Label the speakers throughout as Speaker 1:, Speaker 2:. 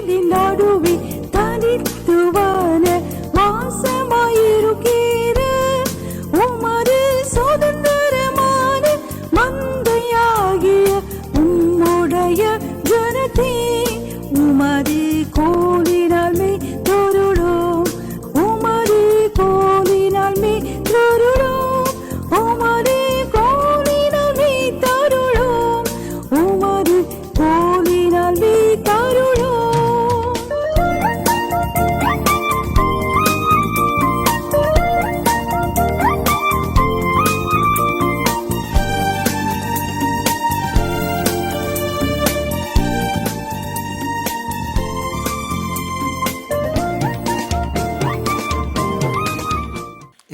Speaker 1: வேலின் நடுவே தனித்துவான வாசமாயிருக்கிற உமது சுதந்திரமான மந்தையாகிய உம்முடைய ஜனத்தே உமது கோலினால் மே தொருளோம், உமது கோலினால் மே தொருளோம், உமது கோலினால் மே தருளோம், உமது கோலினால் மே தருளோம்.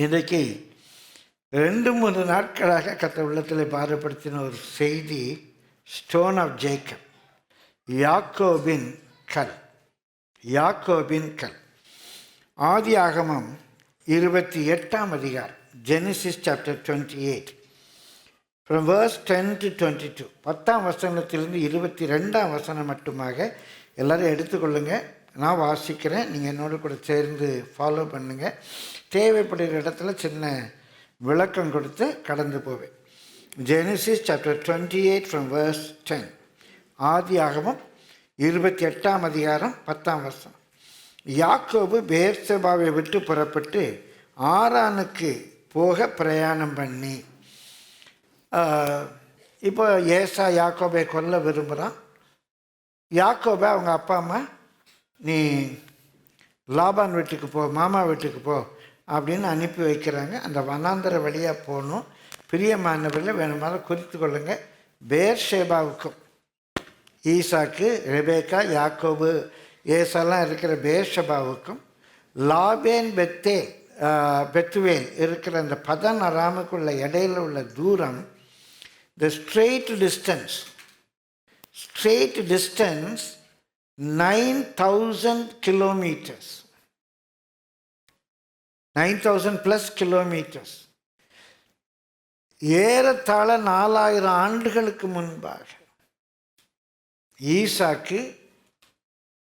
Speaker 2: இன்றைக்கு 2-3 நாட்களாக கர்த்தர் உள்ளத்தில் பாரப்படுத்தின ஒரு செய்தி, ஸ்டோன் ஆஃப் ஜேக்கப், யாக்கோபின் கல். யாக்கோபின் கல். ஆதியாகமம் 28ஆம் அதிகாரம், Genesis chapter 28 from verse 10 to 22, 10ஆம் வசனத்திலிருந்து 22ஆம் வசனம் மட்டுமாக எல்லோரும் எடுத்துக்கொள்ளுங்க. நான் வாசிக்கிறேன், நீங்கள் என்னோட கூட சேர்ந்து ஃபாலோ பண்ணுங்கள். தேவைப்படுகிற இடத்துல சின்ன விளக்கம் கொடுத்து கடந்து போவேன். Genesis chapter 28 from verse 10. ஆதியாகமம் 28ஆம் அதிகாரம் 10ஆம் வசனம். யாக்கோபு பெயர்செபாவை விட்டு புறப்பட்டு ஆரானுக்கு போக பிரயாணம் பண்ணி. இப்போ ஏசா யாக்கோபை கொல்ல விரும்புகிறான். யாக்கோபை அவங்க அப்பா அம்மா, நீ லாபான் வீட்டுக்கு போ, மாமா வீட்டுக்கு போ அப்படின்னு அனுப்பி வைக்கிறாங்க. அந்த வனாந்தர வழியாக போகணும். பிரியமானவர்களை வேணுமாலும் குறித்து கொள்ளுங்க. பெயர்செபாவுக்கும், ஈசாக்கு, ரெபேக்கா, யாக்கோபு, ஏசாலாம் இருக்கிற பெயர்செபாவுக்கும், லாபேன் பெத்துவேல் இருக்கிற அந்த பதன் அராமுக்குள்ள இடையில உள்ள தூரம், the straight distance 9,000 kilometers, 9,000 plus kilometers. ஏறத்தாழ 4000 ஆண்டுகளுக்கு முன்பாக ஈசாக்கு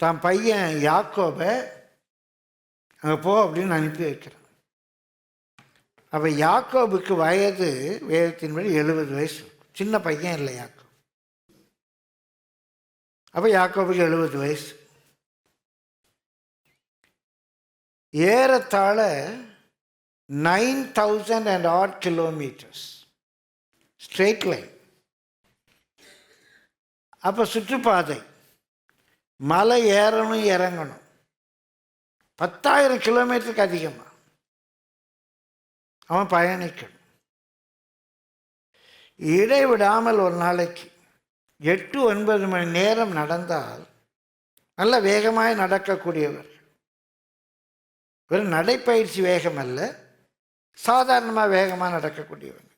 Speaker 2: தான் பையன் யாக்கோபை அங்கே போ அப்படின்னு அனுப்பி வைக்கிறான். அப்போ யாக்கோபுக்கு வயது வேதத்தின்படி 70 வயசு. சின்ன பையன் இல்லை யாக்கோபு. அப்போ யாக்கோபுக்கு 70 வயசு. ஏறத்தாழ 9,000 and odd kilometers straight line. அப்போ சுற்றுப்பாதை, மலை ஏறணும் இறங்கணும், 10,000 கிலோமீட்டருக்கு அதிகமாக அவன் பயணிக்கணும். இடைவிடாமல் ஒரு நாளைக்கு 8-9 மணி நேரம் நடந்தால் நல்ல வேகமாக நடக்கக்கூடியவர். வெறும் நடைப்பயிற்சி வேகம் அல்ல, சாதாரணமாக வேகமாக நடக்கக்கூடியவங்க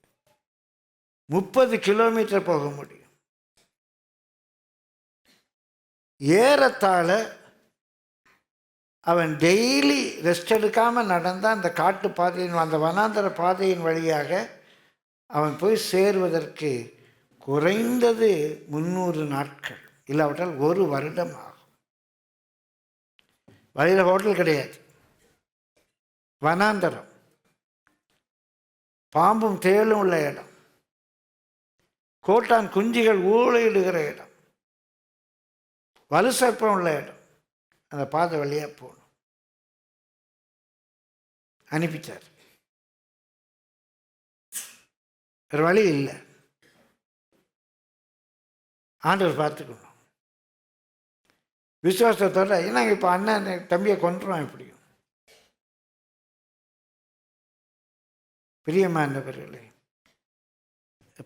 Speaker 2: 30 கிலோமீட்டர் போக முடியும். ஏறத்தாழ அவன் டெய்லி ரெஸ்ட் எடுக்காமல் நடந்தால் அந்த காட்டு பாதையின், அந்த வனாந்தர பாதையின் வழியாக அவன் போய் சேருவதற்கு குறைந்தது 300 நாட்கள், இல்லாவிட்டால் 1 வருடம் ஆகும். வழியில் ஹோட்டல் கிடையாது, வனாந்தரம், பாம்பும் தேளும் உள்ள இடம், கோட்டான் குஞ்சுகள் ஊழையிடுகிற இடம், வலுசற்பம் உள்ள இடம். அந்த பாதை வழியாக போகணும். அனுப்பிட்டார். வேறு வழி இல்லை, ஆண்டவர் பார்த்துக்கணும். விசுவாசத்தோட, ஏன்னா இப்போ அண்ணன் தம்பியை கொண்டுருவான். எப்படியும் பிரியமானவர்களே,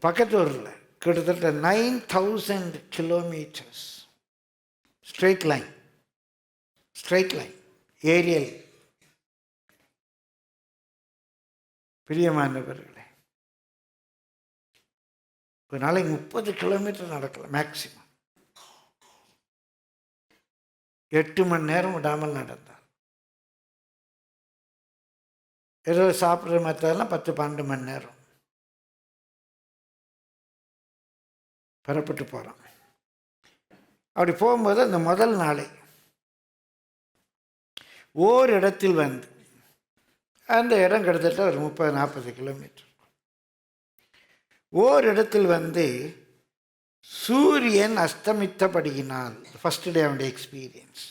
Speaker 2: பக்கத்து ஊரில் கிட்டத்தட்ட 9,000 கிலோமீட்டர்ஸ் ஸ்ட்ரெயிட் லைன் ஏரியல். பிரியமானவர்களே, ஒரு நாளைக்கு 30 கிலோமீட்டர் நடக்கலாம் மேக்சிமம். 8 மணி நேரம் விடாமல் நடந்தார். ஏதோ சாப்பிட்ற மற்றதெல்லாம் 10-12 மணி நேரம் புறப்பட்டு போகிறான். அப்படி போகும்போது அந்த முதல் நாளை ஓரிடத்தில் வந்து, அந்த இடம் கிட்டத்தட்ட ஒரு 30-40 கிலோமீட்டர், ஓரிடத்தில் வந்து சூரியன் அஸ்தமித்தபடியினால், ஃபஸ்ட் டே அவனுடைய எக்ஸ்பீரியன்ஸ்,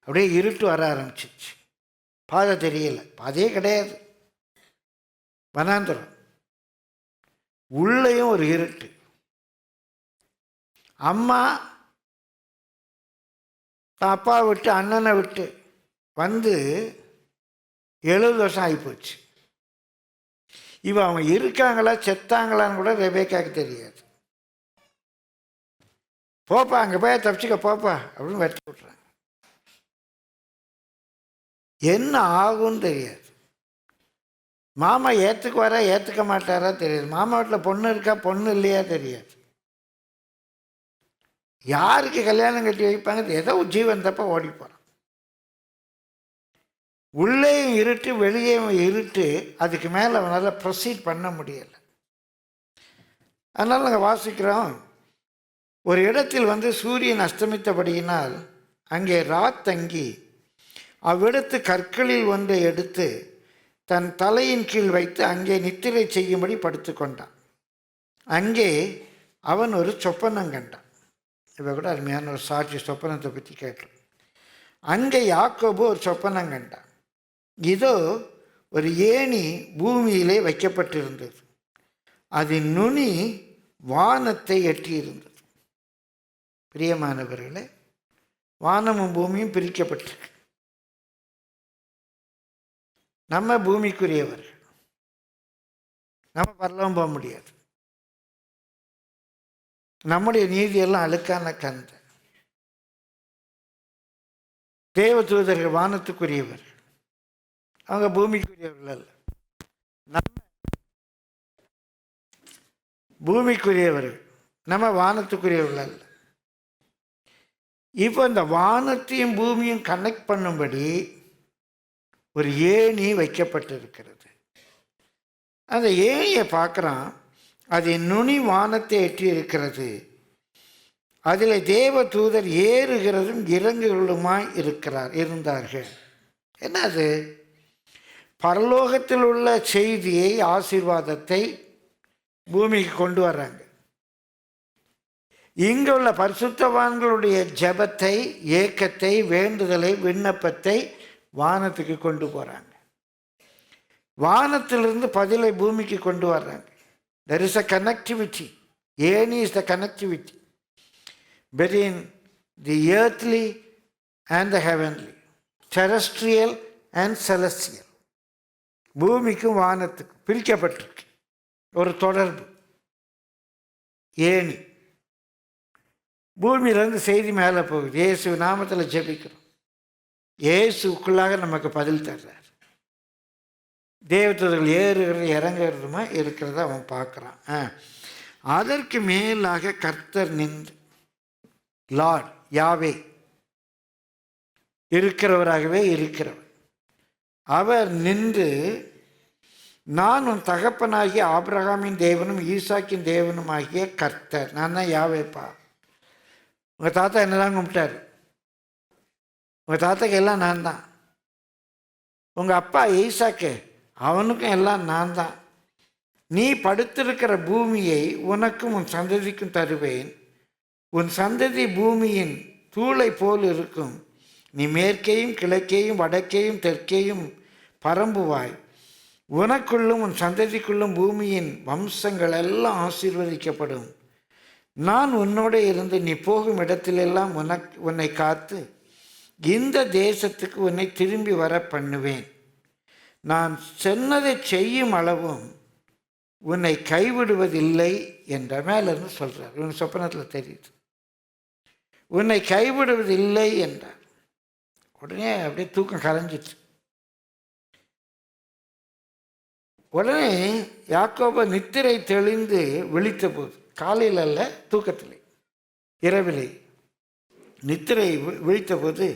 Speaker 2: அப்படியே இருட்டு வர ஆரம்பிச்சிச்சு. பாதை தெரியலை, பாதையே கிடையாது, வனாந்தரம், உள்ளேயும் ஒரு இருட்டு. அம்மா அப்பா விட்டு அண்ணனை விட்டு வந்து 70 வருஷம் ஆகிப்போச்சு. அவங்க இருக்காங்களா செத்தாங்களான்னு கூட ரெபேக்காக்கு தெரியாது. போப்பா, அங்கே போய் தப்பிச்சுக்க போப்பா அப்படின்னு வெட்டி விட்றாங்க. என்ன ஆகும்னு தெரியாது. மாமா ஏற்றுக்குவாரா ஏற்றுக்க மாட்டாரா தெரியாது. மாமா வீட்டில் பொண்ணு இருக்கா பொண்ணு இல்லையா தெரியாது. யாருக்கு கல்யாணம் கட்டி வைப்பாங்க, ஏதோ ஜீவன் தப்ப ஓடி போகிறான். உள்ளேயும் இருட்டு வெளியேயும் இருட்டு. அதுக்கு மேலே அவனால் ப்ரொசீட் பண்ண முடியலை. அதனால் நாங்கள் வாசிக்கிறோம், ஒரு இடத்தில் வந்து சூரியன் அஸ்தமித்தபடியினால் அங்கே ராத்தங்கி அவ்விடத்து கற்களில் ஒன்றை எடுத்து தன் தலையின் கீழ் வைத்து அங்கே நித்திரை செய்யும்படி படுத்து கொண்டான். அங்கே அவன் ஒரு சொப்பனம் கண்டான். இப்போ கூட அருமையான ஒரு சாட்சி சொப்பனத்தை பற்றி கேட்டோம். அங்கே யாக்கோபு ஒரு சொப்பனம் கண்டான். இதோ ஒரு ஏணி பூமியிலே வைக்கப்பட்டிருந்தது, அதன் நுனி வானத்தை எட்டியிருந்தது. பிரியமானவர்களே, வானமும் பூமியும் பிரிக்கப்பட்டிருக்கு. நம்ம பூமிக்குரியவர்கள், நம்ம பரலோகம் போக முடியாது. நம்முடைய நீதியெல்லாம் அழுக்கான கந்த. தேவ தூதர்கள் வானத்துக்குரியவர்கள், அவங்க பூமிக்குரியவர்கள் அல்ல. நம்ம பூமிக்குரியவர்கள், நம்ம வானத்துக்குரியவர்கள் அல்ல. இப்போ இந்த வானத்தையும் பூமியும் கனெக்ட் பண்ணும்படி ஒரு ஏணி வைக்கப்பட்டிருக்கிறது. அந்த ஏணியை பார்க்குறான், அது நுனி வானத்தை எட்டி இருக்கிறது. அதில் தேவ தூதர் ஏறுகிறதும் இறங்குகளுமாய் இருந்தார்கள். என்னது? பரலோகத்தில் உள்ள செய்தியை, ஆசீர்வாதத்தை பூமிக்கு கொண்டு வர்றாங்க. இங்கே உள்ள பரிசுத்தவான்களுடைய ஜெபத்தை, ஏக்கத்தை, வேண்டுதலை, விண்ணப்பத்தை வானத்துக்கு கொண்டு போகிறாங்க. வானத்திலிருந்து பதிலை பூமிக்கு கொண்டு வர்றாங்க. There is a connectivity. ஏணி is the connectivity between the earthly and the heavenly, terrestrial and celestial. பூமிக்கும் வானத்துக்கும் பிரிக்கப்பட்டிருக்கு ஒரு தொடர்பு, ஏணி. பூமியிலேருந்து செய்தி மேலே போகுது. இயேசு நாமத்தில் ஜெபிக்கிறோம், இயேசுக்குள்ளாக நமக்கு பதில் தர்றார். தேவதூதர்கள் ஏறுகிறது இறங்குறதுமா இருக்கிறத அவன் பார்க்குறான். அதற்கு மேலாக கர்த்தர் நின்று, லார்ட் யாவே, இருக்கிறவராகவே இருக்கிறவர், அவர் நின்று, நான் உன் தகப்பனாகிய ஆபிரகாமின் தேவனும் ஈசாக்கின் தேவனும் ஆகிய கர்த்தர். நான் தான் யாவேப்பா. உங்கள் தாத்தா என்னதான் கும்பிட்டார், உங்கள் தாத்தாக்கு எல்லாம் நான் தான். உங்கள் அப்பா ஈசாக்கு, அவனுக்கும் எல்லாம் நான் தான். நீ படுத்திருக்கிற பூமியை உனக்கும் உன் சந்ததிக்கும் தருவேன். உன் சந்ததி பூமியின் தூளை போல் இருக்கும். நீ மேற்கேயும் கிழக்கேயும் வடக்கேயும் தெற்கேயும் பரம்புவாய். உனக்குள்ளும் உன் சந்ததிக்குள்ளும் பூமியின் வம்சங்கள் எல்லாம் ஆசீர்வதிக்கப்படும். நான் உன்னோட இருந்து நீ போகும் இடத்திலெல்லாம் உன்னை காத்து இந்த தேசத்துக்கு உன்னை திரும்பி வர பண்ணுவேன். நான் சொன்னதை செய்யும் அளவும் உன்னை கைவிடுவதில்லை என்ற மேலிருந்து சொல்கிறார். இவன் சொப்பனத்தில் தெரியுது, உன்னை கைவிடுவதில்லை என்றார். உடனே அப்படியே தூக்கம் கலைஞ்சிட்டு, உடனே யாக்கோபு நித்திரை தெளிந்து விழித்த போது, காலையில் அல்ல, தூக்கத்திலே, இரவிலே நித்திரை விழித்த போது,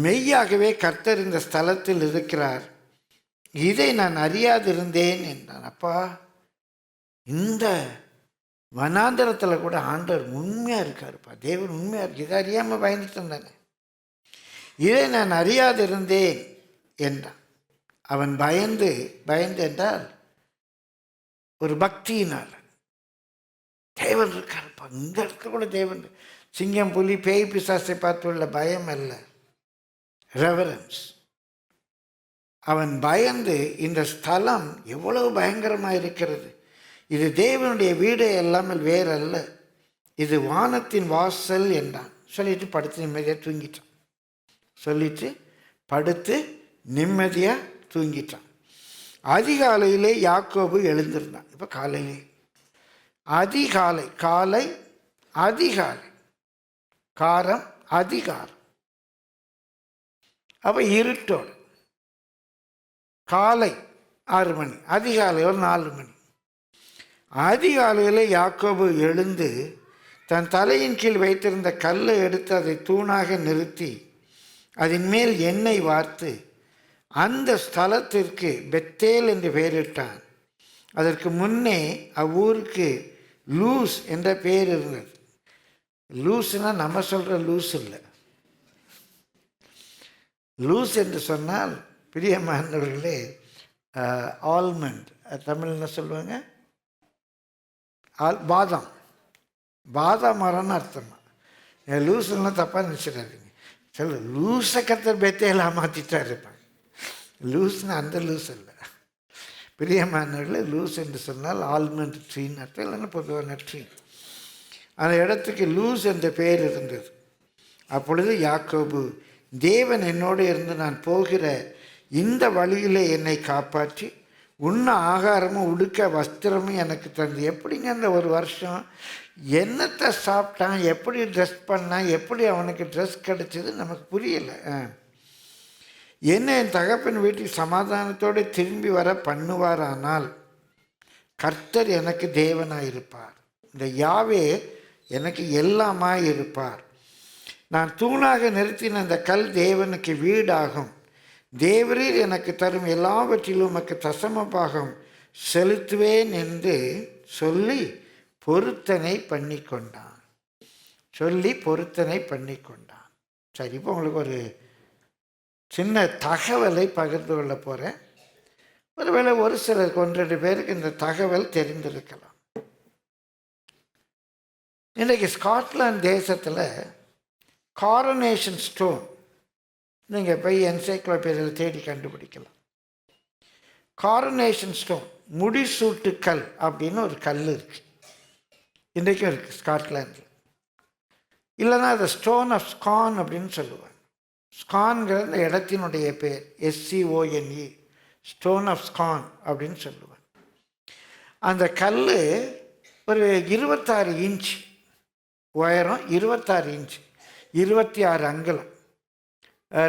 Speaker 2: மெய்யாகவே கர்த்தர் இந்த ஸ்தலத்தில் இருக்கிறார், இதை நான் அறியாதிருந்தேன் என்றான். அப்பா, இந்த வனாந்தரத்தில் கூட ஆண்டவர் உண்மையாக இருக்காருப்பா, தேவன் உண்மையாக இருக்கு, இதை அறியாமல் பயந்துட்டு இருந்தானே. இதை நான் அறியாதிருந்தேன் என்றான். அவன் பயந்து என்றால் ஒரு பக்தியினால், தேவன் இருக்காருப்பா, இந்த இடத்துல கூட தேவன், சிங்கம் புலி பேய் பிசாசை பார்த்துள்ள பயம் அல்ல, ரெவரன்ஸ். அவன் பயந்து, இந்த ஸ்தலம் எவ்வளவு பயங்கரமாக இருக்கிறது, இது தேவனுடைய வீடு எல்லாமல் வேறல்ல, இது வானத்தின் வாசல் என்றான். சொல்லிட்டு படுத்து நிம்மதியாக தூங்கிட்டான். சொல்லிட்டு படுத்து நிம்மதியாக தூங்கிட்டான். அதிகாலையிலே யாக்கோபு எழுந்திருந்தான். இப்போ காலையிலே அதிகாலை, காலை அதிகாலை, காரம் அதிகாரம். அப்போ இருட்டோடு காலை 6 மணி, அதிகாலை ஒரு 4 மணி. அதிகாலையில் யாக்கோபு எழுந்து தன் தலையின் கீழ் வைத்திருந்த கல்லை எடுத்து அதை தூணாக நிறுத்தி அதன் மேல் எண்ணெய் வார்த்து அந்த ஸ்தலத்திற்கு பெத்தேல் என்று பெயரிட்டான். அதற்கு முன்னே அவ்வூருக்கு லூஸ் என்ற பெயர் இருந்தது. லூஸ்னா நம்ம சொல்கிற லூஸ் இல்லை. லூஸ் என்று சொன்னால் பிரியமானவர்களே, ஆல்மண்ட், தமிழ் என்ன சொல்லுவாங்க, பாதாம், பாதாம் மரம்னு அர்த்தமா. லூஸ்ன்னா தப்பாக நினச்சிடாதீங்க. சொல்ல லூஸை கத்தர் பெத்தையெல்லாம் மாற்றிட்டார் இருப்பாங்க. லூஸ்னா அந்த லூஸ் இல்லை. பிரியமானவர்களே, லூஸ் என்று சொன்னால் ஆல்மண்ட் ட்ரீன்னு அர்த்தம், இல்லைன்னா பொதுவான ட்ரீ. அந்த இடத்துக்கு லூஸ் என்ற பெயர் இருந்தது. அப்பொழுது யாக்கோபு, தேவன் என்னோடு இருந்து நான் போகிற இந்த வழியில் என்னை காப்பாற்றி உண்ண ஆகாரமும் உடுக்க வஸ்திரமும் எனக்கு தந்து. எப்படிங்க அந்த ஒரு வருஷம் என்னத்தை சாப்பிட்டான், எப்படி ட்ரெஸ் பண்ணான், எப்படி அவனுக்கு ட்ரெஸ் கிடச்சிது நமக்கு புரியலை. என்ன என் தகப்பன் வீட்டுக்கு சமாதானத்தோடு திரும்பி வர பண்ணுவாரானால் கர்த்தர் எனக்கு தேவனாயிருப்பார், இந்த யாவே எனக்கு எல்லாமாய் இருப்பார். நான் தூணாக நிறுத்தின அந்த கல் தேவனுக்கு வீடாகும். தேவரீர் எனக்கு தரும் எல்லாவற்றிலும் உமக்கு தசமபாகம் செலுத்துவேன் என்று சொல்லி பொருத்தனை பண்ணி கொண்டான். சரி, இப்போ உங்களுக்கு ஒரு சின்ன தகவலை பகிர்ந்து கொள்ள போகிறேன். ஒருவேளை ஒரு சிலருக்கு 1-2 பேருக்கு இந்த தகவல் தெரிந்திருக்கலாம். இன்றைக்கு ஸ்காட்லாந்து தேசத்தில் காரனேஷன் ஸ்டோன், நீங்கள் போய் என்சைக்ளோபீடியாவில் தேடி கண்டுபிடிக்கலாம். காரனேஷன் ஸ்டோன், முடிசூட்டு கல் அப்படின்னு ஒரு கல் இருக்குது, இன்றைக்கும் இருக்குது ஸ்காட்லாண்டில். இல்லைன்னா அதை ஸ்டோன் ஆஃப் ஸ்கான் அப்படின்னு சொல்லுவாங்க. ஸ்கான்கிற அந்த இடத்தினுடைய பேர் SCONE, ஸ்டோன் ஆஃப் ஸ்கான் அப்படின்னு சொல்லுவாங்க. அந்த கல் ஒரு 26 இன்ச் உயரம், 26 இன்ச், 26 அங்குலம்,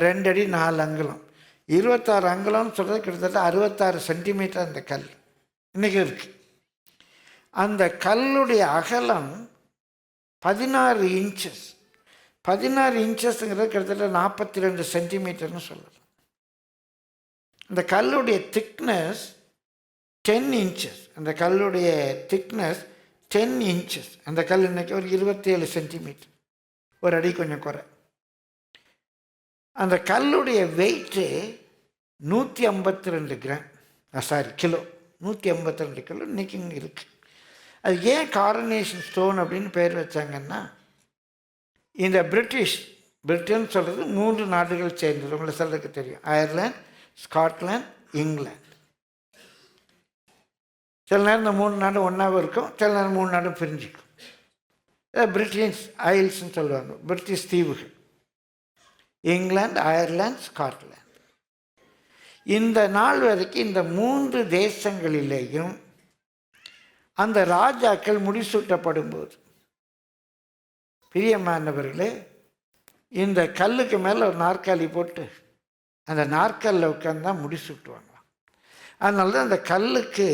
Speaker 2: 2 அடி 4 அங்குலம், 26 அங்குலம்னு சொல்கிறது கிட்டத்தட்ட 66 சென்டிமீட்டர் அந்த கல் இன்றைக்கி இருக்குது. அந்த கல்லுடைய அகலம் 16 இன்ச்சஸ். 16 இன்ச்சஸ்ங்கிறது கிட்டத்தட்ட 42 சென்டிமீட்டர்னு சொல்லலாம். அந்த கல்லுடைய திக்னஸ் 10 இன்ச்சஸ். அந்த கல்லுடைய திக்னஸ் 10 இன்ச்சஸ். அந்த கல் இன்றைக்கி ஒரு 27 சென்டிமீட்டர், ஒரு அடி கொஞ்சம் குறை. அந்த கல்லுடைய வெயிட்டு 152 கிராம், கிலோ, 152 கிலோ இன்றைக்கி இங்கே இருக்குது. அது ஏன் காரனேஷன் ஸ்டோன் அப்படின்னு பேர் வச்சாங்கன்னா, இந்த பிரிட்டன் சொல்கிறது 3 நாடுகள் சேர்ந்தது. உங்களை சொல்றதுக்கு தெரியும், அயர்லாந்து, ஸ்காட்லாந்து, இங்கிலாந்து. சில நேரம் இந்த 3 நாடு ஒன்றாவும் இருக்கும், சில நேரம் 3 நாடும் பிரிஞ்சிக்கும். பிரிட்டிஷ் ஐல்ஸ்ன்னு சொல்லுவாங்க, பிரிட்டிஷ் தீவுகள், இங்கிலாந்து, அயர்லாந்து, ஸ்காட்லாந்து. இந்த நாள் வரைக்கும் இந்த 3 தேசங்களிலேயும் அந்த ராஜாக்கள் முடிசூட்டப்படும் போது, பிரியமானவர்களே, இந்த கல்லுக்கு மேலே ஒரு நாற்காலி போட்டு அந்த நாற்காலில் உட்காந்து தான் முடிசூட்டுவாங்களாம். அதனால தான் அந்த கல்லுக்கு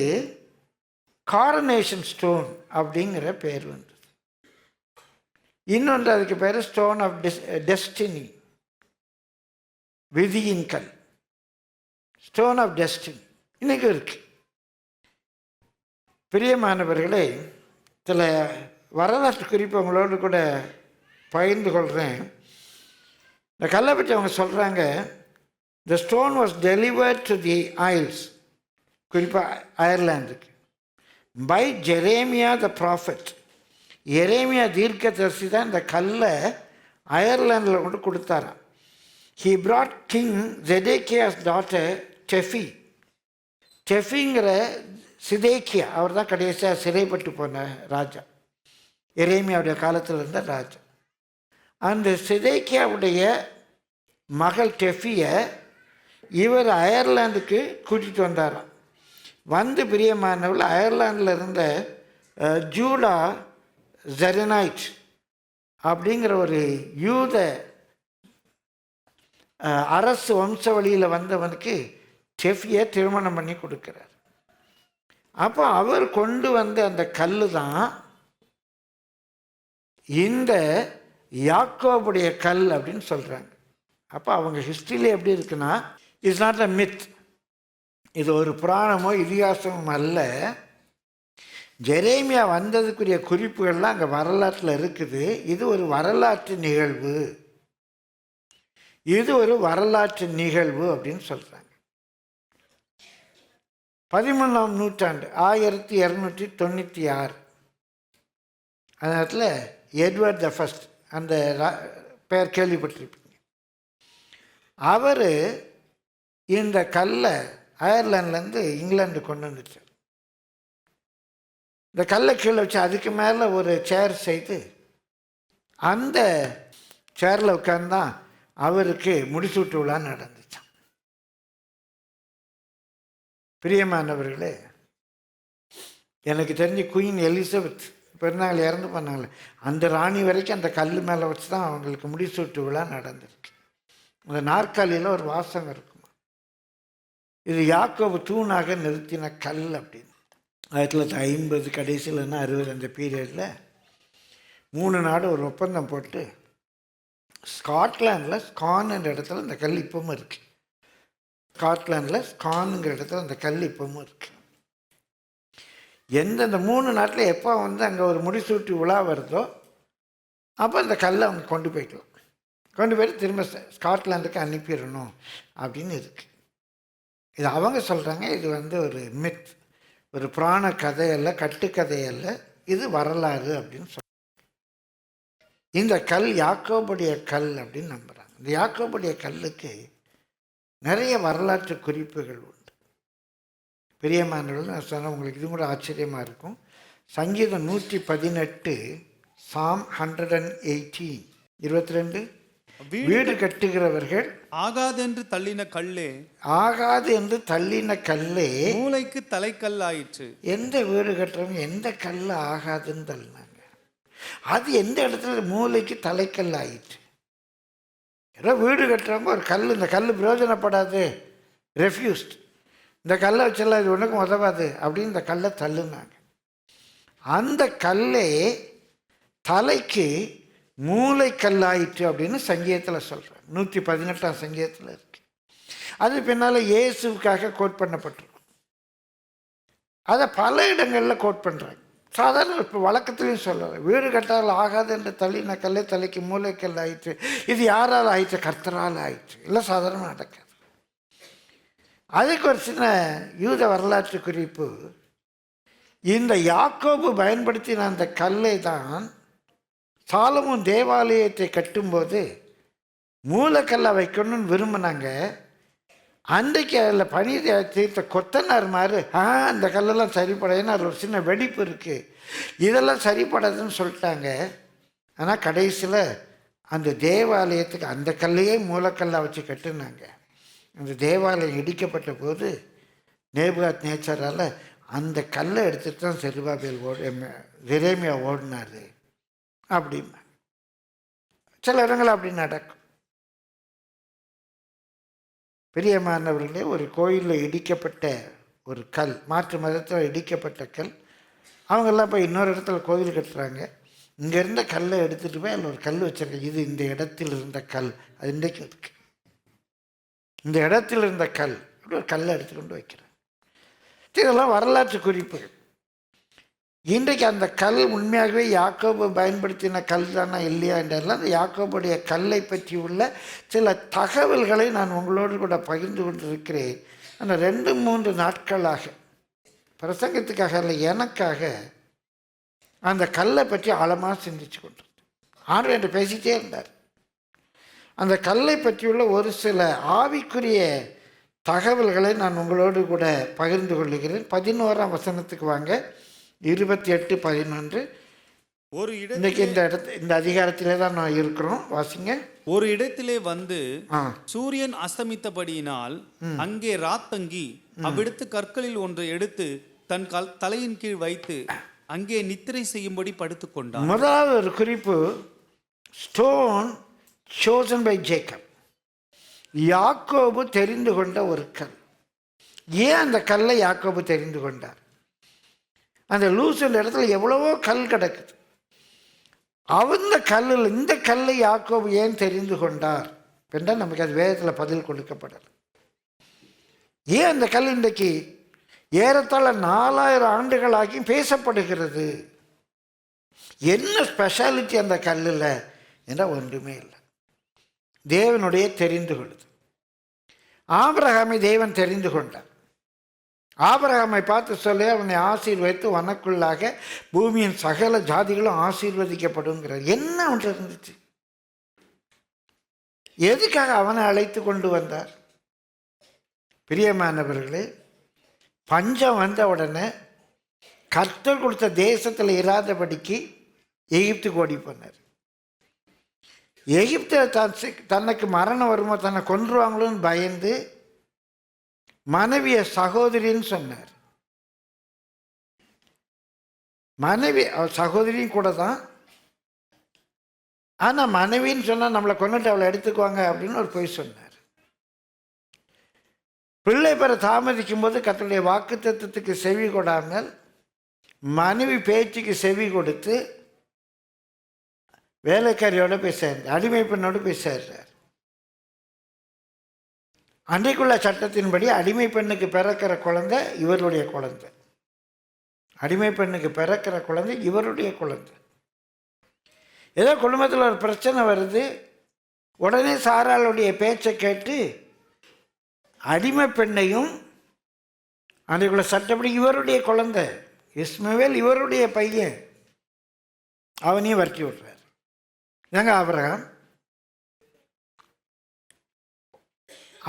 Speaker 2: காரனேஷன் ஸ்டோன் அப்படிங்கிற பேர் வந்தது. இன்னொன்று அதுக்கு பேர் ஸ்டோன் ஆஃப் டெஸ்டினி, விதியின் கல், ஸ்டோன் ஆஃப் டெஸ்டினி இன்றைக்கும் இருக்கு. பிரியமானவர்களே, சில வரலாற்று குறிப்பு உங்களோடு கூட பகிர்ந்து கொள்கிறேன். இந்த கல்லை பற்றி அவங்க சொல்கிறாங்க, த stone was delivered to the isles, குறிப்பாக அயர்லாந்துக்கு, பை ஜெரேமியா த ப்ராஃபட். எரேமியா தீர்க்கதரிசி தான் இந்த கல்லை அயர்லாண்டில் கொண்டு கொடுத்தாராம். He brought king ஜெடேக்கியாஸ் daughter டெஃபி. டெஃபிங்கிற சிதேக்கியா, அவர் தான் கடைசியாக சிறைப்பட்டு போன ராஜா, எரேமியாவுடைய காலத்தில் இருந்த ராஜா. அந்த சிதேக்கியாவுடைய மகள் டெஃபியை இவர் அயர்லாந்துக்கு கூட்டிகிட்டு வந்தாராம். வந்து பிரியமானவள் அயர்லாண்டில் இருந்த ஜூடா ஜெரனைட் அப்படிங்கிற ஒரு யூத அரசு வம்ச வழியில் வந்தவனுக்கு டெஃபியை திருமணம் பண்ணி கொடுக்குறார். அப்போ அவர் கொண்டு வந்த அந்த கல் தான் இந்த யாக்கோபுடைய கல் அப்படின்னு சொல்கிறாங்க. அப்போ அவங்க ஹிஸ்ட்ரியில் எப்படி இருக்குன்னா, இட்ஸ் நாட் அ மித், இது ஒரு புராணமோ இதிகாசமும் அல்ல. ஜெரேமியா வந்ததுக்குரிய குறிப்புகள்லாம் அங்கே வரலாற்றில் இருக்குது. இது ஒரு வரலாற்று நிகழ்வு, இது ஒரு வரலாற்று நிகழ்வு அப்படின்னு சொல்கிறாங்க. 13ஆம் நூற்றாண்டு 1296 அந்த நேரத்தில் எட்வர்ட் த ஃபர்ஸ்ட், அந்த பெயர் கேள்விப்பட்டிருப்பீங்க. அவர் இந்த கல்லை அயர்லாண்ட்லேருந்து இங்கிலாந்து கொண்டு வந்துட்டார். இந்த கல்லை கீழே வச்சு அதுக்கு மேலே ஒரு சேர் செய்து அந்த சேரில் உட்கார்ந்தான் அவருக்கு முடிசூட்டு விழா நடந்துச்சான். பிரியமானவர்களே, எனக்கு தெரிஞ்சு குயின் எலிசபெத் பெருநாள் இறந்து பண்ணாங்களே, அந்த ராணி வரைக்கும் அந்த கல் மேலே வச்சு தான் அவங்களுக்கு முடிசூட்டு விழா நடந்திருக்கு. அந்த நாற்காலியில் ஒரு வாசகம் இருக்குமா, இது யாக்கோபு தூணாக நிறுத்தின கல் அப்படின்னு. 1950 கடைசியில்னா 60 அந்த பீரியடில் 3 நாடு ஒரு ஒப்பந்தம் போட்டு ஸ்காட்லாண்டில் ஸ்கான்ங்கிற இடத்துல இந்த கல் இப்பவும் இருக்குது. ஸ்காட்லாண்டில் ஸ்கானுங்கிற இடத்துல அந்த கல் இப்பவும் இருக்குது. எந்தெந்த 3 நாட்டில் எப்போ வந்து அங்கே ஒரு முடிசூட்டு விழா வருதோ அப்போ அந்த கல்லை அவங்க கொண்டு போய்க்கலாம், கொண்டு போய்ட்டு திரும்ப ஸ்காட்லாண்டுக்கு அனுப்பிடணும் அப்படின்னு இருக்குது. இது அவங்க சொல்கிறாங்க, இது வந்து ஒரு மித், ஒரு புராண கதையல்ல, கட்டுக்கதையல்ல, இது வரலாறு அப்படின்னு சொல்கிறாங்க. இந்த கல் யாக்கோபுடைய கல் அப்படின்னு நம்புகிறாங்க. இந்த யாக்கோபுடைய கல்லுக்கு நிறைய வரலாற்று குறிப்புகள் உண்டு. பிரியமானவர்கள், நான் சொன்ன உங்களுக்கு இது கூட ஆச்சரியமாக இருக்கும். சங்கீதம் 118 சாம் 118 22, வீடு கட்டுகிறவர்கள்
Speaker 3: ஆகாது என்று தள்ளின கல்லே,
Speaker 2: ஆகாது என்று தள்ளின கல்லே
Speaker 3: மூளைக்கு தலைக்கல் ஆயிற்று.
Speaker 2: எந்த வீடு கட்டுறவங்க எந்த கல் ஆகாதுன்னு தள்ளினாங்க, அது எந்த இடத்துல மூளைக்கு தலைக்கல் ஆயிற்று. ஏதோ வீடு கட்டுறவங்க ஒரு கல், இந்த கல் பிரயோஜனப்படாது, ரெஃப்யூஸ்ட், இந்த கல்லை வச்செல்லாம் இது ஒன்றுக்கும் உதவாது அப்படின்னு இந்த கல்லை தள்ளுனாங்க. அந்த கல்லே தலைக்கு மூளைக்கல்லாயிற்று அப்படின்னு சங்கீதத்தில் சொல்கிறேன். 118ஆம் சங்கீதத்தில் இருக்கு. அது பின்னால் இயேசுக்காக கோட் பண்ணப்பட்டிருக்கும். அதை பல இடங்களில் கோட் பண்ணுறாங்க. சாதாரண இப்போ வழக்கத்துலேயும் சொல்லுறேன், வீடு கட்டால் ஆகாது என்று தள்ளின கல்லை தலைக்கு மூளைக்கல் ஆயிற்று. இது யாரால் ஆயிற்று? கர்த்தரால் ஆயிற்று. இல்லை சாதாரண நடக்காது. அதுக்கு ஒரு சின்ன யூத வரலாற்று குறிப்பு. இந்த யாக்கோபு பயன்படுத்தின அந்த கல்லை தான் சாலமோன் தேவாலயத்தை கட்டும்போது மூலக்கல்லை வைக்கணும்னு விரும்பினாங்க. அன்றைக்கு அதில் பனி தீர்த்த கொத்தனார் மாதிரி அந்த கல்லெல்லாம் சரிப்படாதுன்னு அது ஒரு சின்ன வெடிப்பு இருக்குது, இதெல்லாம் சரிப்படாதுன்னு சொல்லிட்டாங்க. ஆனால் கடைசியில் அந்த தேவாலயத்துக்கு அந்த கல்லையே மூலக்கல்லாக வச்சு கட்டுனாங்க. அந்த தேவாலயம் இடிக்கப்பட்ட போது நேபுகாத் நேச்சரால் அந்த கல்லை எடுத்துகிட்டு தான் செருபாபேல் எரேமியா ஓடினார் அப்படின்னா. சில இடங்கள் அப்படி நடக்கும். பிரியமானவர்களே, ஒரு கோயிலில் இடிக்கப்பட்ட ஒரு கல், மாற்று மதத்தில் இடிக்கப்பட்ட கல், அவங்கெல்லாம் போய் இன்னொரு இடத்துல கோயில் கட்டுறாங்க. இங்கே இருந்த கல்லை எடுத்துகிட்டு போய் அதில் ஒரு கல் வச்சுருக்கேன், இது இந்த இடத்தில் இருந்த கல், அது இன்றைக்கு இருக்கு, இந்த இடத்தில் இருந்த கல், அப்படி ஒரு கல்லை எடுத்து கொண்டு வைக்கிறேன். இதெல்லாம் வரலாற்று குறிப்புகள். இன்றைக்கு அந்த கல் உண்மையாகவே யாக்கோபு பயன்படுத்தின கல் தானே இல்லையா என்றெல்லாம் அந்த யாக்கோபுடைய கல்லை பற்றி உள்ள சில தகவல்களை நான் உங்களோடு கூட பகிர்ந்து கொண்டிருக்கிறேன். அந்த 2-3 நாட்களாக பிரசங்கத்துக்காக இல்லை, எனக்காக அந்த கல்லை பற்றி ஆழமாக சிந்திச்சு கொண்டிருந்தேன். ஆண்டவர் என்று பேசிட்டே இருந்தார். அந்த கல்லை பற்றியுள்ள ஒரு சில ஆவிக்குரிய தகவல்களை நான் உங்களோடு கூட பகிர்ந்து கொள்ளுகிறேன். 11ஆம் வசனத்துக்கு வாங்க. 28-11. இன்னைக்கு இந்த அதிகாரத்திலே தான் நான் இருக்கிறோம். வாசிங்க.
Speaker 3: ஒரு இடத்திலே வந்து சூரியன் அஸ்தமித்தபடியினால் அங்கே ராத்தங்கி அவ்விடத்து கற்களில் ஒன்றை எடுத்து தன் தலையின் கீழ் வைத்து அங்கே நித்திரை செய்யும்படி படுத்துக்கொண்டான்.
Speaker 2: முதலாவது ஒரு குறிப்பு, ஸ்டோன் chosen by Jacob. யாக்கோபு தெரிந்து கொண்ட ஒரு கல். ஏன் அந்த கல்லை யாக்கோபு தெரிந்து கொண்டார்? அந்த லூசன் இடத்துல எவ்வளவோ கல் கிடக்குது. அந்த கல்லில் இந்த கல்லை யாக்கோபு ஏன் தெரிந்து கொண்டார் என்றால் நமக்கு அது வேதத்தில் பதில் கொடுக்கப்படலை. ஏன் அந்த கல் இன்றைக்கு ஏறத்தாழ 4000 ஆண்டுகளாகி பேசப்படுகிறது? என்ன ஸ்பெஷாலிட்டி அந்த கல்லில் என்றால் ஒன்றுமே இல்லை. தேவனுடைய தெரிந்து கொள்ளுது. ஆபிரகாமை தேவன் தெரிந்து கொண்டார். ஆபிரகாமை பார்த்து சொல்லி அவனை ஆசீர்வதித்து உனக்குள்ளாக பூமியின் சகல ஜாதிகளும் ஆசீர்வதிக்கப்படுங்கிறார். என்ன ஒன்று இருந்துச்சு? எதுக்காக அவனை அழைத்து கொண்டு வந்தார்? பிரியமானவர்களே, பஞ்சம் வந்த உடனே கர்த்தர் கொடுத்த தேசத்தில் இராதபடிக்கு எகிப்துக்கு ஓடி போனார். எகிப்தில் தனக்கு மரணம் வருமோ, தன்னை கொன்றுவாங்களோன்னு பயந்து மனைவிய சகோதரின்னு சொன்னார். மனைவி அவள் சகோதரியும் கூட தான். ஆனால் மனைவின்னு சொன்னால் நம்மளை கொண்டுட்டு அவளை எடுத்துக்குவாங்க அப்படின்னு ஒரு பொய் சொன்னார். பிள்ளை பெற தாமதிக்கும் போது கர்த்தருடைய வாக்குத்தத்தத்துக்கு செவி கொடாமல் மனைவி பேச்சுக்கு செவி கொடுத்து வேலைக்காரியோட போய் சேர்ந்தார், அடிமை பெண்ணோடு போய் சேர்றார். அன்றைக்குள்ள சட்டத்தின்படி அடிமை பெண்ணுக்கு பிறக்கிற குழந்தை இவருடைய குழந்தை. அடிமை பெண்ணுக்கு பிறக்கிற குழந்தை இவருடைய குழந்தை. ஏதோ குடும்பத்தில் ஒரு பிரச்சனை வருது, உடனே சாராளுடைய பேச்சை கேட்டு அடிமை பெண்ணையும் அன்றைக்குள்ள சட்டப்படி இவருடைய குழந்தை இஸ்மவேல் இவருடைய பையன் அவனையும் வரட்டி விடுறார். ஏங்க ஆபிரகாம்,